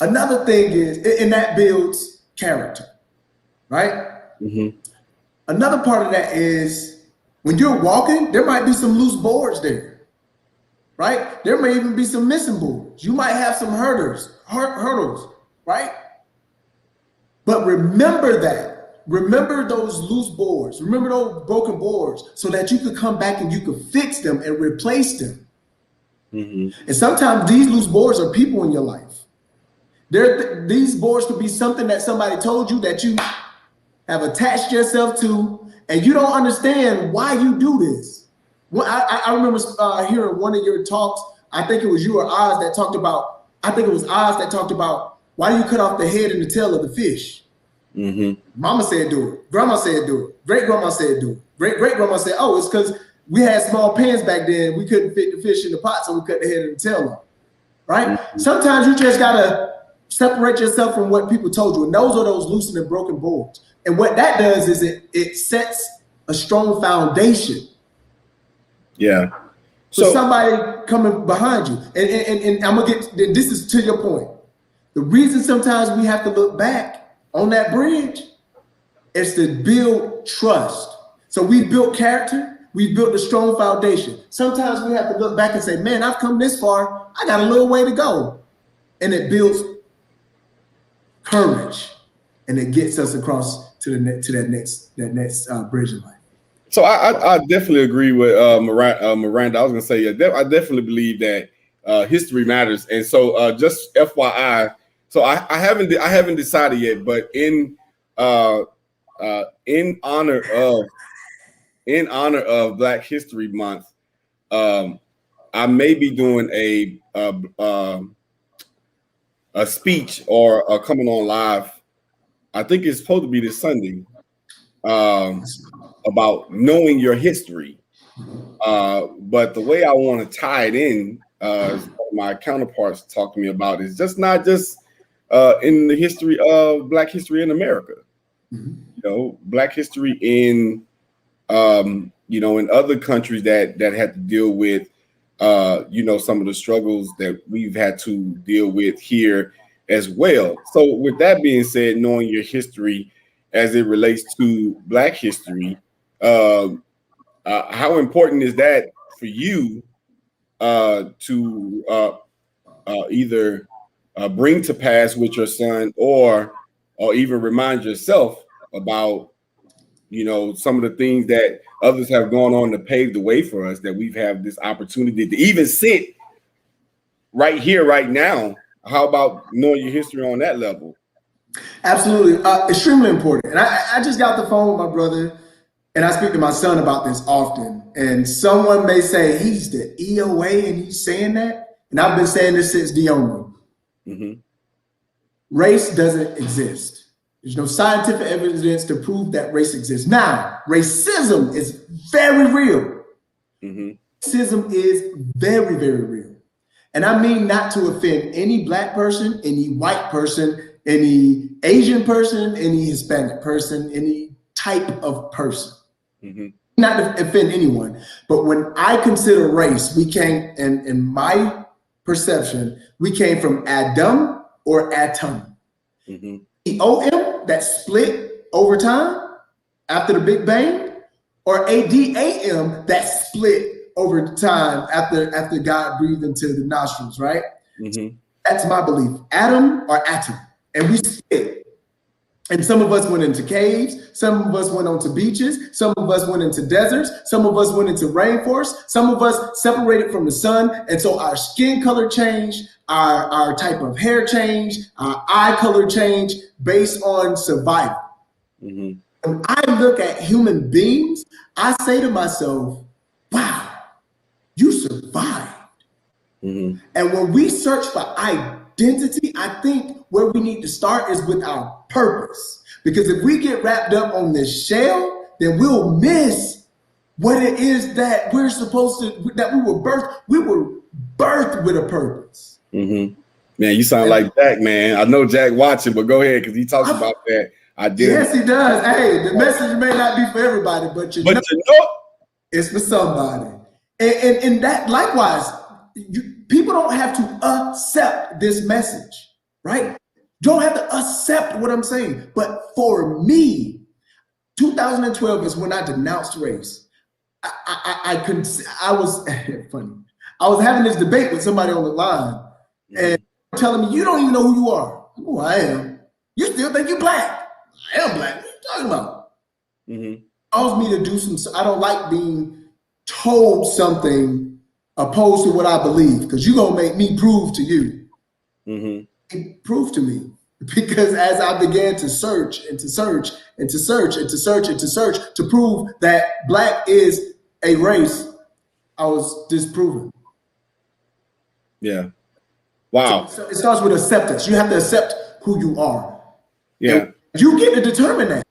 Another thing is, and that builds character, right? Mm-hmm. Another part of that is when you're walking, there might be some loose boards there, right? There may even be some missing boards. You might have some hurdles, right? But remember that. Remember those loose boards. Remember those broken boards so that you could come back and you could fix them and replace them. Mm-hmm. And sometimes these loose boards are people in your life. These boards could be something that somebody told you that you have attached yourself to, and you don't understand why you do this. Well, I remember hearing one of your talks. I think it was you or Oz that talked about. I think it was Oz that talked about why do you cut off the head and the tail of the fish? Mm-hmm. Mama said do it. Grandma said do it. Great grandma said do it. Great grandma said, oh, it's because we had small pans back then. We couldn't fit the fish in the pot, so we cut the head and the tail off. Right? Mm-hmm. Sometimes you just gotta separate yourself from what people told you, and those are those loosened and broken boards. And what that does is it sets a strong foundation. Yeah. So somebody coming behind you. And I'm gonna get this is to your point. The reason sometimes we have to look back on that bridge is to build trust. So we built character, we built a strong foundation. Sometimes we have to look back and say, man, I've come this far, I got a little way to go. And it builds courage, and it gets us across to that next bridge in life. So I definitely agree with Miranda. I was gonna say, I definitely believe that history matters. And so just FYI, so I haven't decided yet, but in honor of Black History Month, I may be doing a speech or coming on live. I think it's supposed to be this Sunday. About knowing your history. But the way I want to tie it in, my counterparts talk to me about is just not just in the history of Black history in America. Mm-hmm. You know, Black history in in other countries that had to deal with some of the struggles that we've had to deal with here as well. So with that being said, knowing your history as it relates to Black history, how important is that for you to either bring to pass with your son or even remind yourself about some of the things that others have gone on to pave the way for us, that we've had this opportunity to even sit right here right now? How about knowing your history on that level? Absolutely. Extremely important. And I just got the phone with my brother, and I speak to my son about this often. And someone may say he's the EOA and he's saying that. And I've been saying this since Dion. Mm-hmm. Race doesn't exist. There's no scientific evidence to prove that race exists. Now, racism is very real. Mm-hmm. Racism is very, very real. And I mean not to offend any Black person, any white person, any Asian person, any Hispanic person, any type of person. Mm-hmm. Not to offend anyone, but when I consider race, we came, in my perception, we came from Adam or Atom. Mm-hmm. The OM that split over time after the Big Bang, or ADAM that split over time after God breathed into the nostrils, right? Mm-hmm. That's my belief. Adam or Atom. And we split. And some of us went into caves. Some of us went onto beaches. Some of us went into deserts. Some of us went into rainforests. Some of us separated from the sun. And so our skin color changed, our type of hair changed, our eye color changed based on survival. Mm-hmm. When I look at human beings, I say to myself, wow, you survived. Mm-hmm. And when we search for identity, I think where we need to start is with our purpose. Because if we get wrapped up on this shell, then we'll miss what it is that we're supposed to, that we were birthed. We were birthed with a purpose. Mm-hmm. Man, you sound like Jack, man. I know Jack watching, but go ahead, because he talks about that. Yes, he does. Hey, the message may not be for everybody, but you know it's for somebody. And that likewise, people don't have to accept this message, right? Don't have to accept what I'm saying. But for me, 2012 is when I denounced race. I was funny. I was having this debate with somebody on the line and telling me, you don't even know who you are. Oh, I am. You still think you're Black. I am black. What are you talking about? Mm-hmm. Allows me to do some. I don't like being told something opposed to what I believe, because you're gonna make me prove to you. Mm-hmm. Prove to me. Because as I began to search and to search and to search and to search and to search to prove that black is a race, I was disproven. Yeah. Wow. So it starts with acceptance. You have to accept who you are. Yeah. And you get to determine that.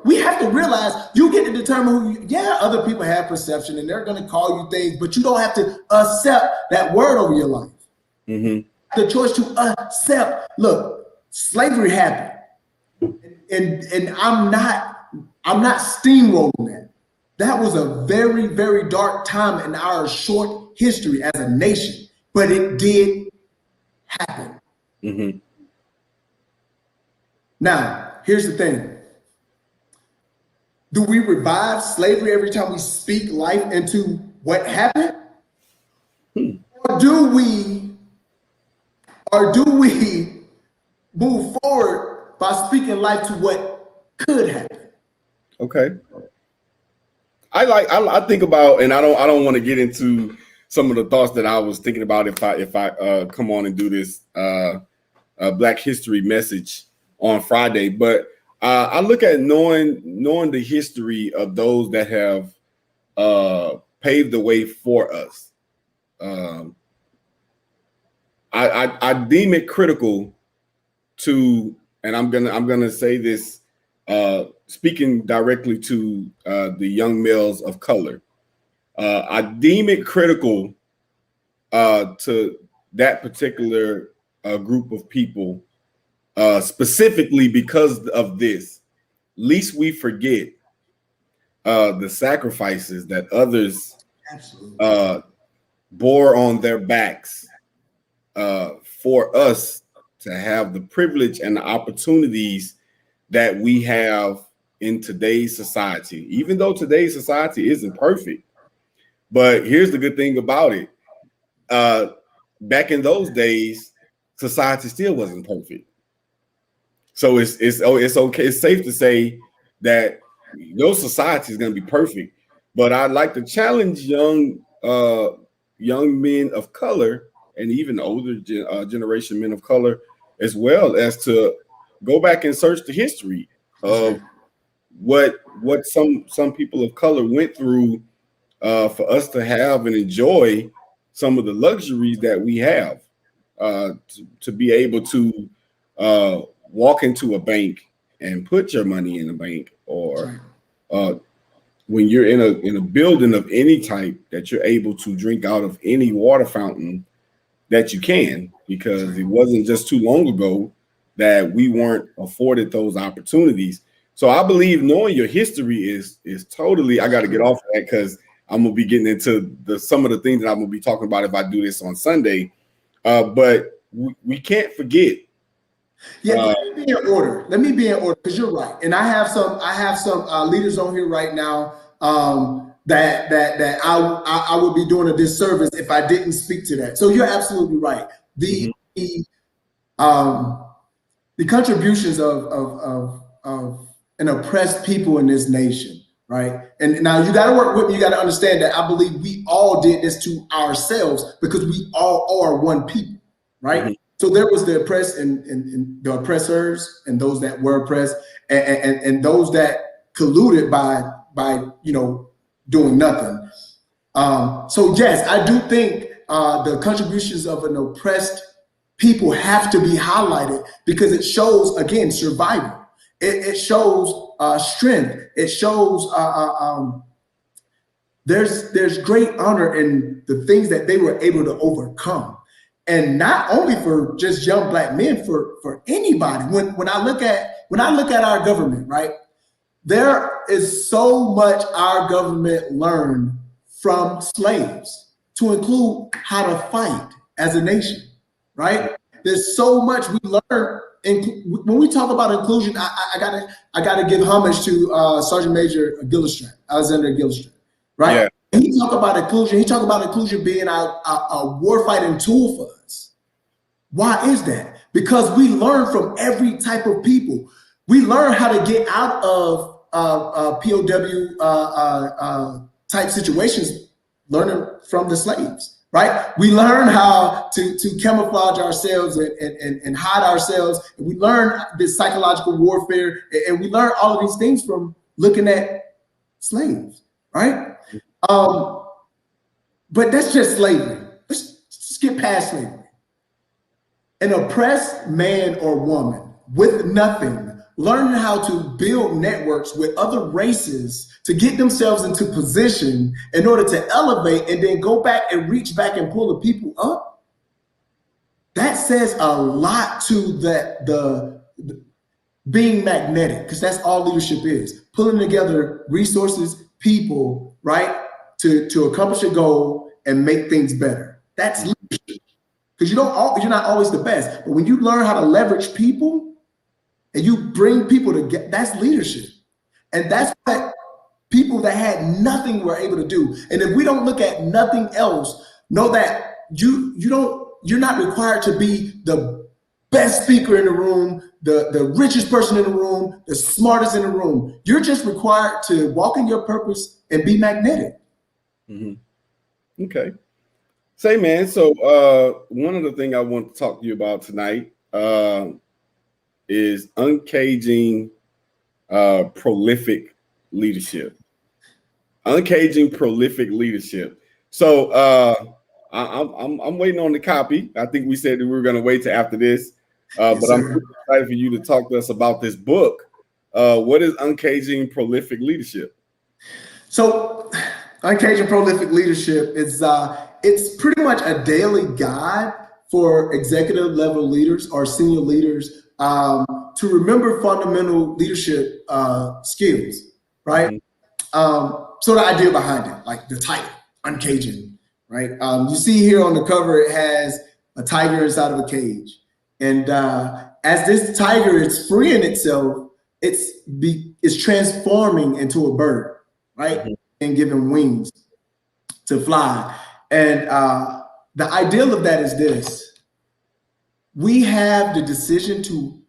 We have to realize you get to determine who you, yeah, other people have perception and they're going to call you things, but you don't have to accept that word over your life. Mm-hmm. The choice to accept. Look, slavery happened, and I'm not steamrolling that. That was a very, very dark time in our short history as a nation, but it did happen. Mm-hmm. Now, here's the thing. Do we revive slavery every time we speak life into what happened? Or do we move forward by speaking life to what could happen? Okay. I think about, and I don't want to get into some of the thoughts that I was thinking about if I come on and do this Black History message on Friday, but I look at knowing the history of those that have paved the way for us. I deem it critical to, and I'm gonna say this, speaking directly to the young males of color. I deem it critical to that particular group of people, specifically because of this. Least we forget the sacrifices that others bore on their backs for us to have the privilege and the opportunities that we have in today's society. Even though today's society isn't perfect, but here's the good thing about it. Back in those days, society still wasn't perfect. So it's okay. It's safe to say that no society is going to be perfect. But I'd like to challenge young men of color and even older generation men of color as well, as to go back and search the history of what some people of color went through for us to have and enjoy some of the luxuries that we have, to be able to walk into a bank and put your money in a bank, or when you're in a building of any type, that you're able to drink out of any water fountain that you can, because it wasn't just too long ago that we weren't afforded those opportunities. So I believe knowing your history is totally, I got to get off of that because I'm going to be getting into some of the things that I'm going to be talking about if I do this on Sunday. But we can't forget. Yeah, let me be in order. Let me be in order, because you're right. And I have some leaders on here right now that I would be doing a disservice if I didn't speak to that. So you're absolutely right. The contributions of an oppressed people in this nation, right? And now you got to work with me. You got to understand that I believe we all did this to ourselves, because we all are one people, right? Mm-hmm. So there was the oppressed and the oppressors, and those that were oppressed, and those that colluded by doing nothing. So yes, I do think the contributions of an oppressed people have to be highlighted, because it shows, again, survival. It shows strength. It shows there's great honor in the things that they were able to overcome. And not only for just young Black men, for anybody. When I look at our government, right, there is so much our government learned from slaves, to include how to fight as a nation, right? There's so much we learn. When we talk about inclusion, I gotta give homage to Sergeant Major Alexander Gilstrap, right? Yeah. He talked about inclusion. He talked about inclusion being a warfighting tool for us. Why is that? Because we learn from every type of people. We learn how to get out of POW type situations, learning from the slaves, right? We learn how to camouflage ourselves and hide ourselves. And we learn this psychological warfare, and we learn all of these things from looking at slaves, right? But that's just slavery. Let's get past slavery. An oppressed man or woman with nothing, learning how to build networks with other races to get themselves into position in order to elevate and then go back and reach back and pull the people up. That says a lot to the being magnetic, because that's all leadership is. Pulling together resources, people, right, to accomplish a goal and make things better. That's leadership. Because you're not always the best, but when you learn how to leverage people and you bring people together, that's leadership. And that's what people that had nothing were able to do. And if we don't look at nothing else, know that you're not required to be the best speaker in the room, the richest person in the room, the smartest in the room. You're just required to walk in your purpose and be magnetic. Mm-hmm. Okay. Say, man, so one of the things I want to talk to you about tonight is uncaging prolific leadership. Uncaging prolific leadership. So I'm waiting on the copy. I think we said that we were going to wait till after this, Yes, but sir. I'm really excited for you to talk to us about this book. What is uncaging prolific leadership? So, Uncaging Prolific Leadership is it's pretty much a daily guide for executive level leaders or senior leaders to remember fundamental leadership skills, right? Mm-hmm. So the idea behind it, like the title, Uncaging, right? You see here on the cover, it has a tiger inside of a cage. And as this tiger is freeing itself, it's transforming into a bird, right? Mm-hmm. And giving wings to fly. And the ideal of that is this: we have the decision to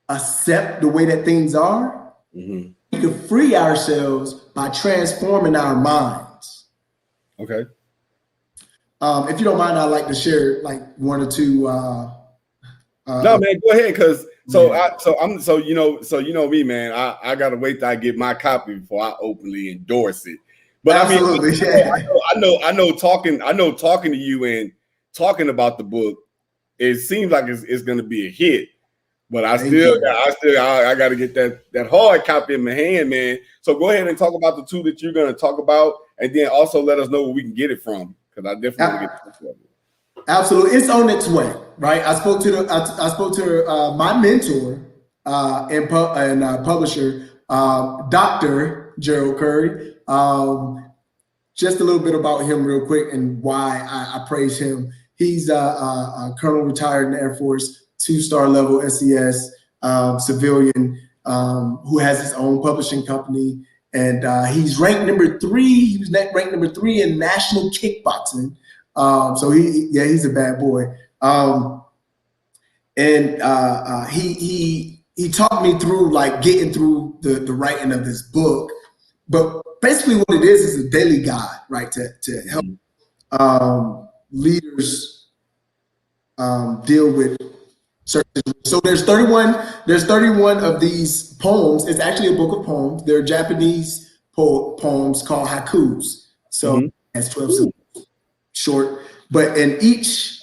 accept the way that things are. Mm-hmm. We can free ourselves by transforming our minds. Okay. If you don't mind, I'd like to share like one or two. No, man, go ahead, because you know me, man. I gotta wait till I get my copy before I openly endorse it. But absolutely, I know talking to you and talking about the book, it seems like it's going to be a hit. But I got to get that hard copy in my hand, man. So go ahead and talk about the two that you're going to talk about, and then also let us know where we can get it from, because I definitely want to get it. Absolutely, it's on its way, right? I spoke to my mentor and publisher, Dr. Gerald Curry. Just a little bit about him real quick and why I praise him. He's a colonel retired in the Air Force, 2-star level SES civilian who has his own publishing company. And he's ranked number 3. He was ranked number 3 in national kickboxing. So he's a bad boy. He taught me through like getting through the writing of this book. But basically what it is a daily guide, right? To help leaders deal with certain. So there's 31 of these poems. It's actually a book of poems. They're Japanese poems called haikus. So it's 12 syllables, short. But in each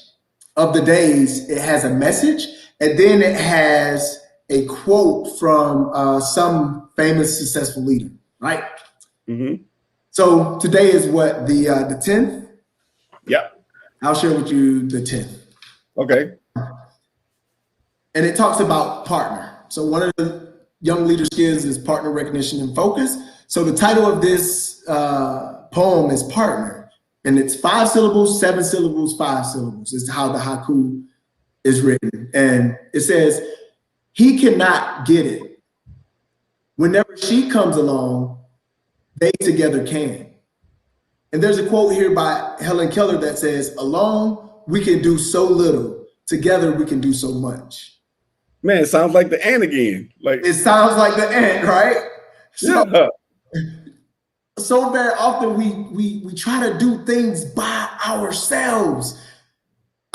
of the days, it has a message, and then it has a quote from some famous successful leader, right? Mm-hmm. So today is what, the 10th? Yeah. I'll share with you the 10th. Okay. And it talks about partner. So one of the young leader skills is partner recognition and focus. So the title of this poem is Partner. And it's 5 syllables, 7 syllables, 5 syllables is how the haiku is written. And it says, he cannot get it. Whenever she comes along, they together can. And there's a quote here by Helen Keller that says, alone we can do so little, together we can do so much. Man, it sounds like the ant again. Like It sounds like the ant, right? So, yeah. so very often we try to do things by ourselves.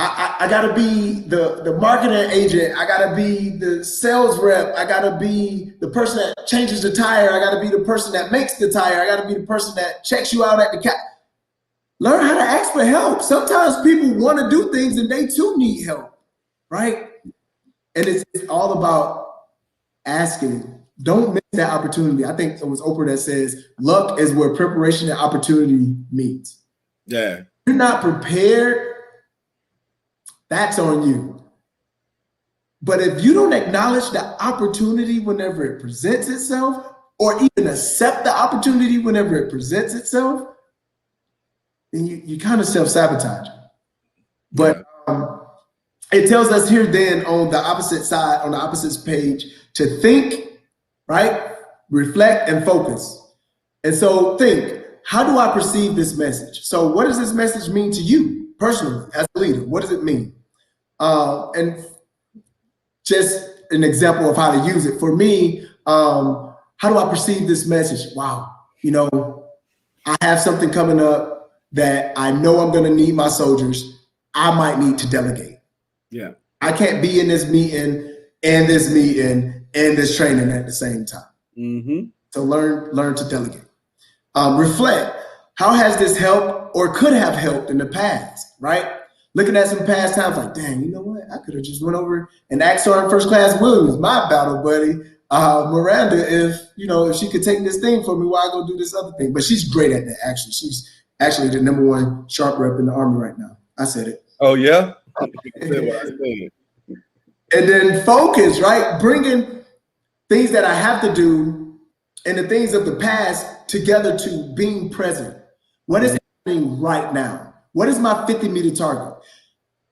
I gotta be the marketing agent. I gotta be the sales rep. I gotta be the person that changes the tire. I gotta be the person that makes the tire. I gotta be the person that checks you out at the Learn how to ask for help. Sometimes people want to do things and they too need help, right? And it's all about asking. Don't miss that opportunity. I think it was Oprah that says, luck is where preparation and opportunity meet. Yeah. If you're not prepared, that's on you. But if you don't acknowledge the opportunity whenever it presents itself, or even accept the opportunity whenever it presents itself, then you kind of self-sabotage. But it tells us here then on the opposite side, on the opposite page, to think, right? Reflect and focus. And so think, how do I perceive this message? So what does this message mean to you personally as a leader? What does it mean? And just an example of how to use it. For me, how do I perceive this message? Wow, you know, I have something coming up that I know I'm going to need my soldiers. I might need to delegate. Yeah. I can't be in this meeting and this meeting and this training at the same time. Mm-hmm. So learn to delegate. Reflect. How has this helped or could have helped in the past, right? Looking at some past times like, dang, you know what? I could have just went over and asked Sergeant First Class Williams, my battle buddy, Miranda, if she could take this thing for me while I go do this other thing. But she's great at that, actually. She's actually the #1 sharp rep in the Army right now. I said it. Oh, yeah? I said what I said. And then focus, right? Bringing things that I have to do and the things of the past together to being present. What is happening right now? What is my 50-meter target?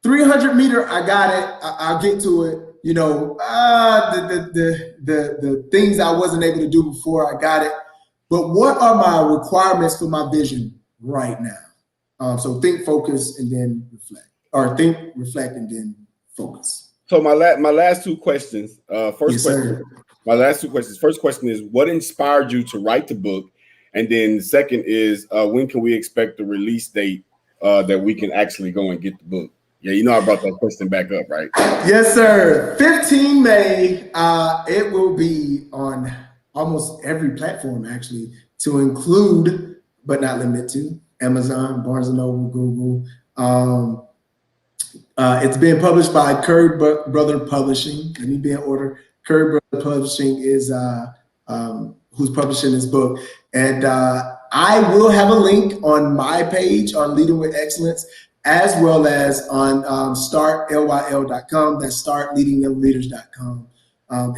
300-meter, I got it. I'll get to it. You know, the things I wasn't able to do before, I got it. But what are my requirements for my vision right now? So think, focus, and then reflect. Or think, reflect, and then focus. So my last two questions. First question is, what inspired you to write the book? And then the second is, when can we expect the release date that we can actually go and get the book? Yeah, you know I brought that question back up, right? Yes, sir. 15 May, it will be on almost every platform, actually, to include, but not limited to, Amazon, Barnes & Noble, Google. It's being published by Curry Brother Publishing. Let me be in order. Curry Brother Publishing is who's publishing this book. And I will have a link on my page on Leading with Excellence, as well as on startlyl.com. That's startleadingyoungleaders.com.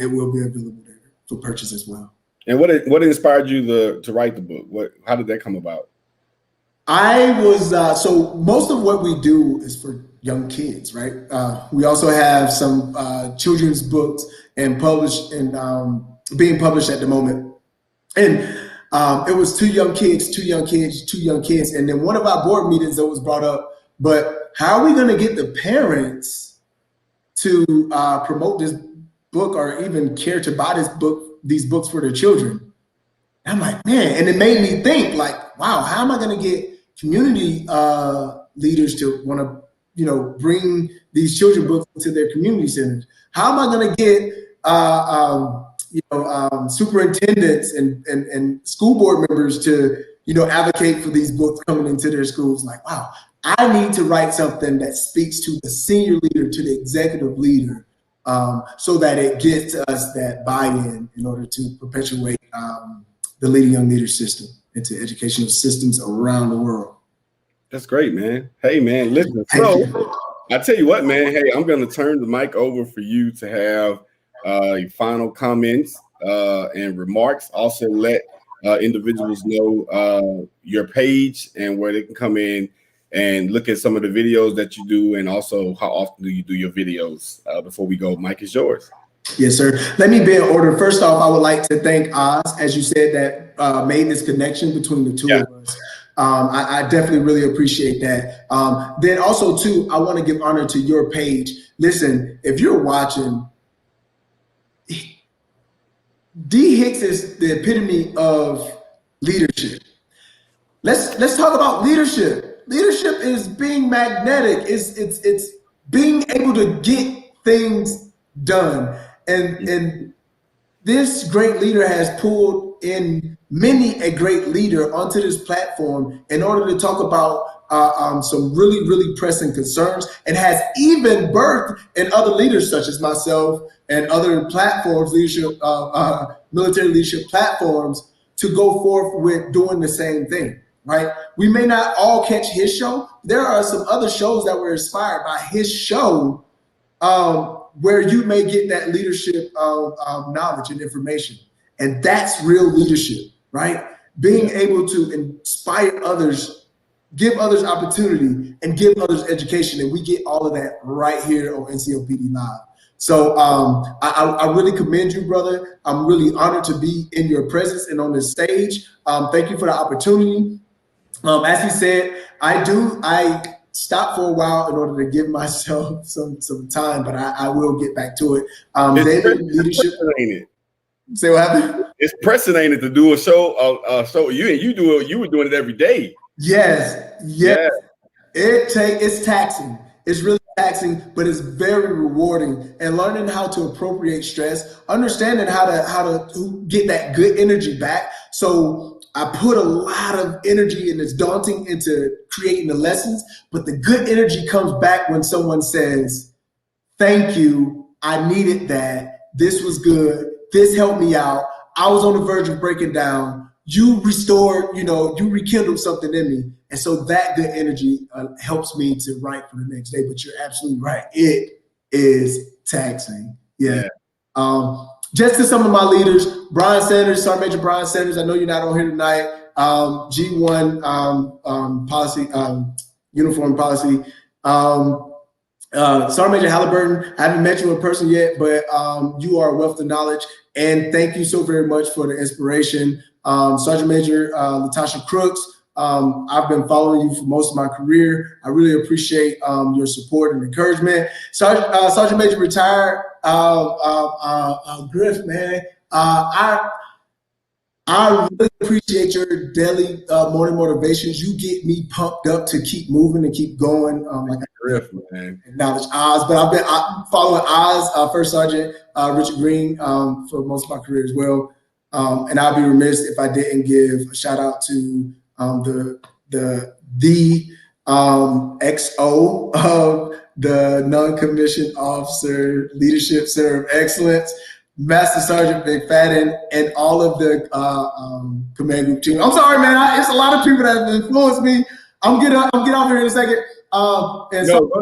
It will be available there for purchase as well. And what inspired you to write the book? How did that come about? I was so most of what we do is for young kids, right? We also have some children's books and being published at the moment. And it was two young kids. And then one of our board meetings that was brought up, but how are we going to get the parents to promote this book or even care to buy these books for their children? And I'm like, man, and it made me think like, wow, how am I going to get community leaders to want to, bring these children books into their community centers? How am I going to get, superintendents and school board members to, advocate for these books coming into their schools? Like, wow, I need to write something that speaks to the senior leader, to the executive leader, so that it gets us that buy-in in order to perpetuate the Leading Young Leaders system into educational systems around the world. That's great, man. Hey, man, listen. So I tell you what, man. Hey, I'm going to turn the mic over for you to have final comments and remarks. Also, let individuals know your page and where they can come in and look at some of the videos that you do, and also how often do you do your videos. Before we go, Mike is yours. Yes, sir. Let me be in order. First off, I would like to thank Oz, as you said, that made this connection between the two of us. I definitely really appreciate that. Then also, too, I want to give honor to your page. Listen, if you're watching D Hicks is the epitome of leadership. Let's talk about leadership. Leadership is being magnetic. It's being able to get things done. And this great leader has pulled in many a great leader onto this platform in order to talk about some really, really pressing concerns, and has even birthed in other leaders such as myself and other platforms, leadership, military leadership platforms, to go forth with doing the same thing, right? We may not all catch his show. There are some other shows that were inspired by his show, where you may get that leadership knowledge and information. And that's real leadership, right? Being able to inspire others, give others opportunity, and give others education. And we get all of that right here on NCOPD Live. So I really commend you, brother. I'm really honored to be in your presence and on this stage. Thank you for the opportunity. As he said, I stop for a while in order to give myself some time, but I will get back to it. David, leadership. Say what happened? It's pressing, ain't it, to do a show? You were doing it every day. Yes. Yeah. It's taxing. It's really taxing, but it's very rewarding. And learning how to appropriate stress, understanding how to get that good energy back. So I put a lot of energy, and it's daunting, into creating the lessons, but the good energy comes back when someone says, thank you, I needed that, this was good, this helped me out, I was on the verge of breaking down, you restored, you rekindled something in me. And so that good energy helps me to write for the next day. But you're absolutely right, it is taxing. Yeah. Just to some of my leaders, Brian Sanders, Sergeant Major Brian Sanders, I know you're not on here tonight. G1 policy, uniform policy. Sergeant Major Halliburton, I haven't met you in person yet, but you are a wealth of knowledge. And thank you so very much for the inspiration. Sergeant Major Latasha Crooks, I've been following you for most of my career. I really appreciate your support and encouragement. Sergeant Major retired Griff, man. I really appreciate your daily morning motivations. You get me pumped up to keep moving and keep going. Like Griff, man. Acknowledge Oz, but I've been following Oz, First Sergeant Richard Green, for most of my career as well. And I'd be remiss if I didn't give a shout out to the XO of the Non-Commissioned Officer Leadership Center of Excellence, Master Sergeant McFadden, and all of the command group team. I'm sorry, man. It's a lot of people that have influenced me. I'm get off here in a second. Go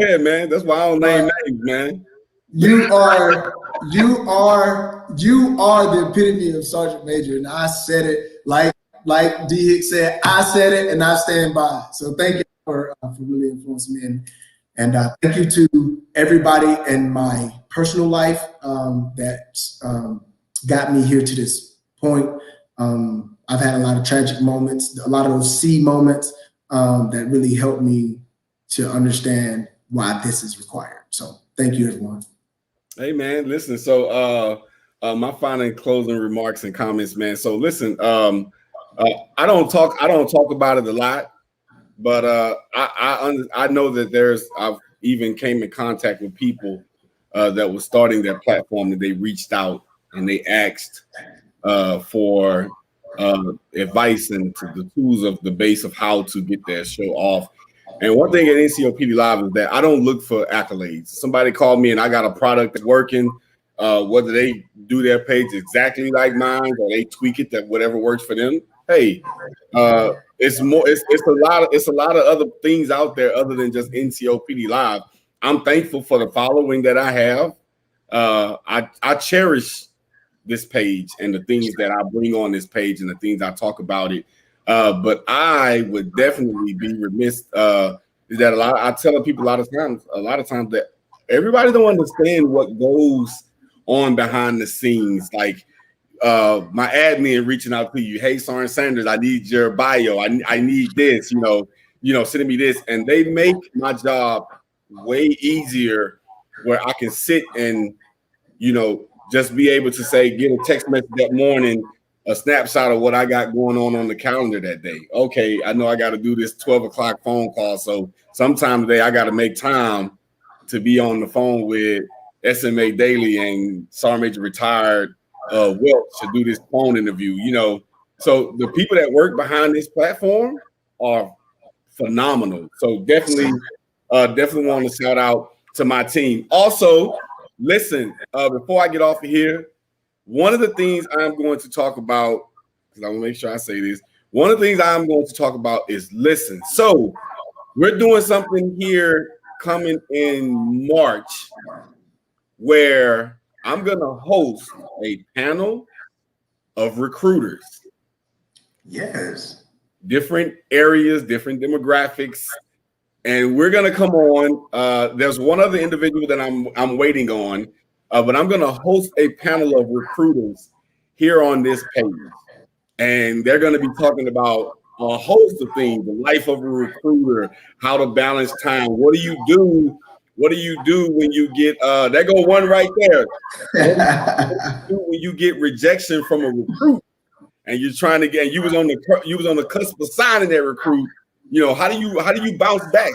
ahead, man. That's why I don't name names, man. You are the epitome of Sergeant Major, and I said it like D Hicks said. I said it, and I stand by it. So thank you for really influencing me, and thank you to everybody in my personal life that got me here to this point. I've had a lot of tragic moments, a lot of those C moments that really helped me to understand why this is required. So thank you, everyone. Hey, man, listen. So my final and closing remarks and comments, man. So listen, I don't talk about it a lot, but I know that I've even came in contact with people that was starting their platform, and they reached out and they asked for advice and the tools of the base of how to get their show off. And one thing at NCOPD Live is that I don't look for accolades. Somebody called me and I got a product that's working, whether they do their page exactly like mine or they tweak it, that whatever works for them. Hey, it's a lot of other things out there other than just NCOPD Live. I'm thankful for the following that I have. I cherish this page and the things that I bring on this page and the things I talk about it. But I would definitely be remiss that I tell people a lot of times that everybody don't understand what goes on behind the scenes. Like my admin reaching out to you, hey, Sergeant Sanders, I need your bio. I need this, sending me this, and they make my job way easier where I can sit and just be able to say, get a text message that morning, a snapshot of what I got going on the calendar that day. Okay, I know I got to do this 12 o'clock phone call. So sometime today I got to make time to be on the phone with SMA Daily and Sergeant Major Retired Welch to do this phone interview, you know. So the people that work behind this platform are phenomenal. So definitely want to shout out to my team. Also, listen, before I get off of here, one of the things I'm going to talk about, because I want to make sure I say this, one of the things I'm going to talk about is listen. So we're doing something here coming in March where I'm going to host a panel of recruiters. Yes. Different areas, different demographics. And we're going to come on. There's one other individual that I'm waiting on, but I'm going to host a panel of recruiters here on this page. And they're going to be talking about a host of things, the life of a recruiter, how to balance time. What do you do? What do you do when you get, there go one right there. What do you do when you get rejection from a recruit and you're trying to get, you was on the cusp of signing that recruit? You know, how do you bounce back?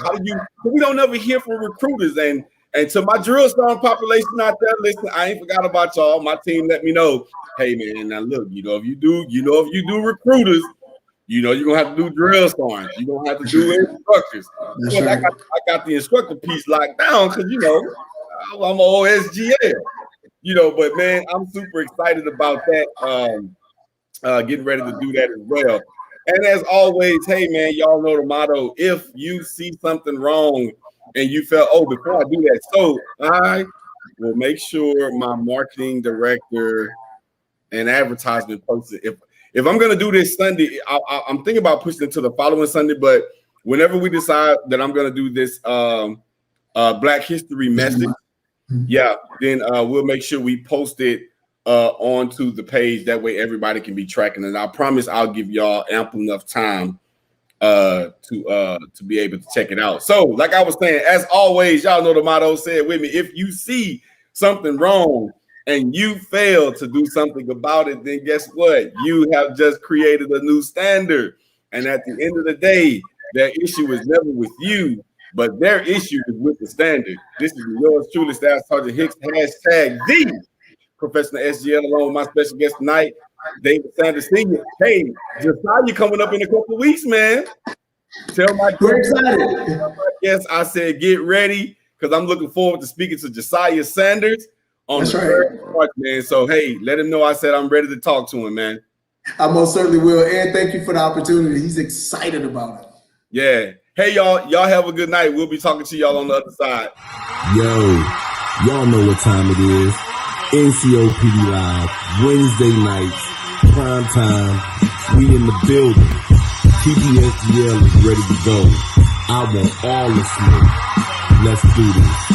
We don't ever hear from recruiters. And to my drill sergeant population out there, listen, I ain't forgot about y'all. My team let me know, hey man, now look, if you do recruiters, you're gonna have to do drill sergeants. You're gonna have to do instructors. Well, right. I got the instructor piece locked down because I'm an OSGL. But man, I'm super excited about that. Getting ready to do that as well. And as always, hey man, y'all know the motto. If you see something wrong and you felt, before I do that, so I will make sure my marketing director and advertisement person, if I'm gonna do this Sunday, I'm thinking about pushing it to the following Sunday, but whenever we decide that I'm gonna do this Black History message, then we'll make sure we post it onto the page. That way everybody can be tracking it. I promise I'll give y'all ample enough time to be able to check it out. So like I was saying, as always, y'all know the motto, say it with me. If you see something wrong and you fail to do something about it, then guess what? You have just created a new standard. And at the end of the day, their issue is never with you, but their issue is with the standard. This is yours truly, Staff Sergeant Hicks, hashtag the Professional SGL, along with my special guest tonight, David Sanders Sr. Hey, Josiah coming up in a couple of weeks, man. Tell my guests I said get ready because I'm looking forward to speaking to Josiah Sanders on the 3rd of March, man. So hey, let him know I said I'm ready to talk to him, man. I most certainly will. And thank you for the opportunity. He's excited about it. Yeah. Hey, y'all have a good night. We'll be talking to y'all on the other side. Yo, y'all know what time it is. NCOPD Live, Wednesday nights, prime time. We in the building. TPSGL is ready to go. I want all the smoke. Let's do this.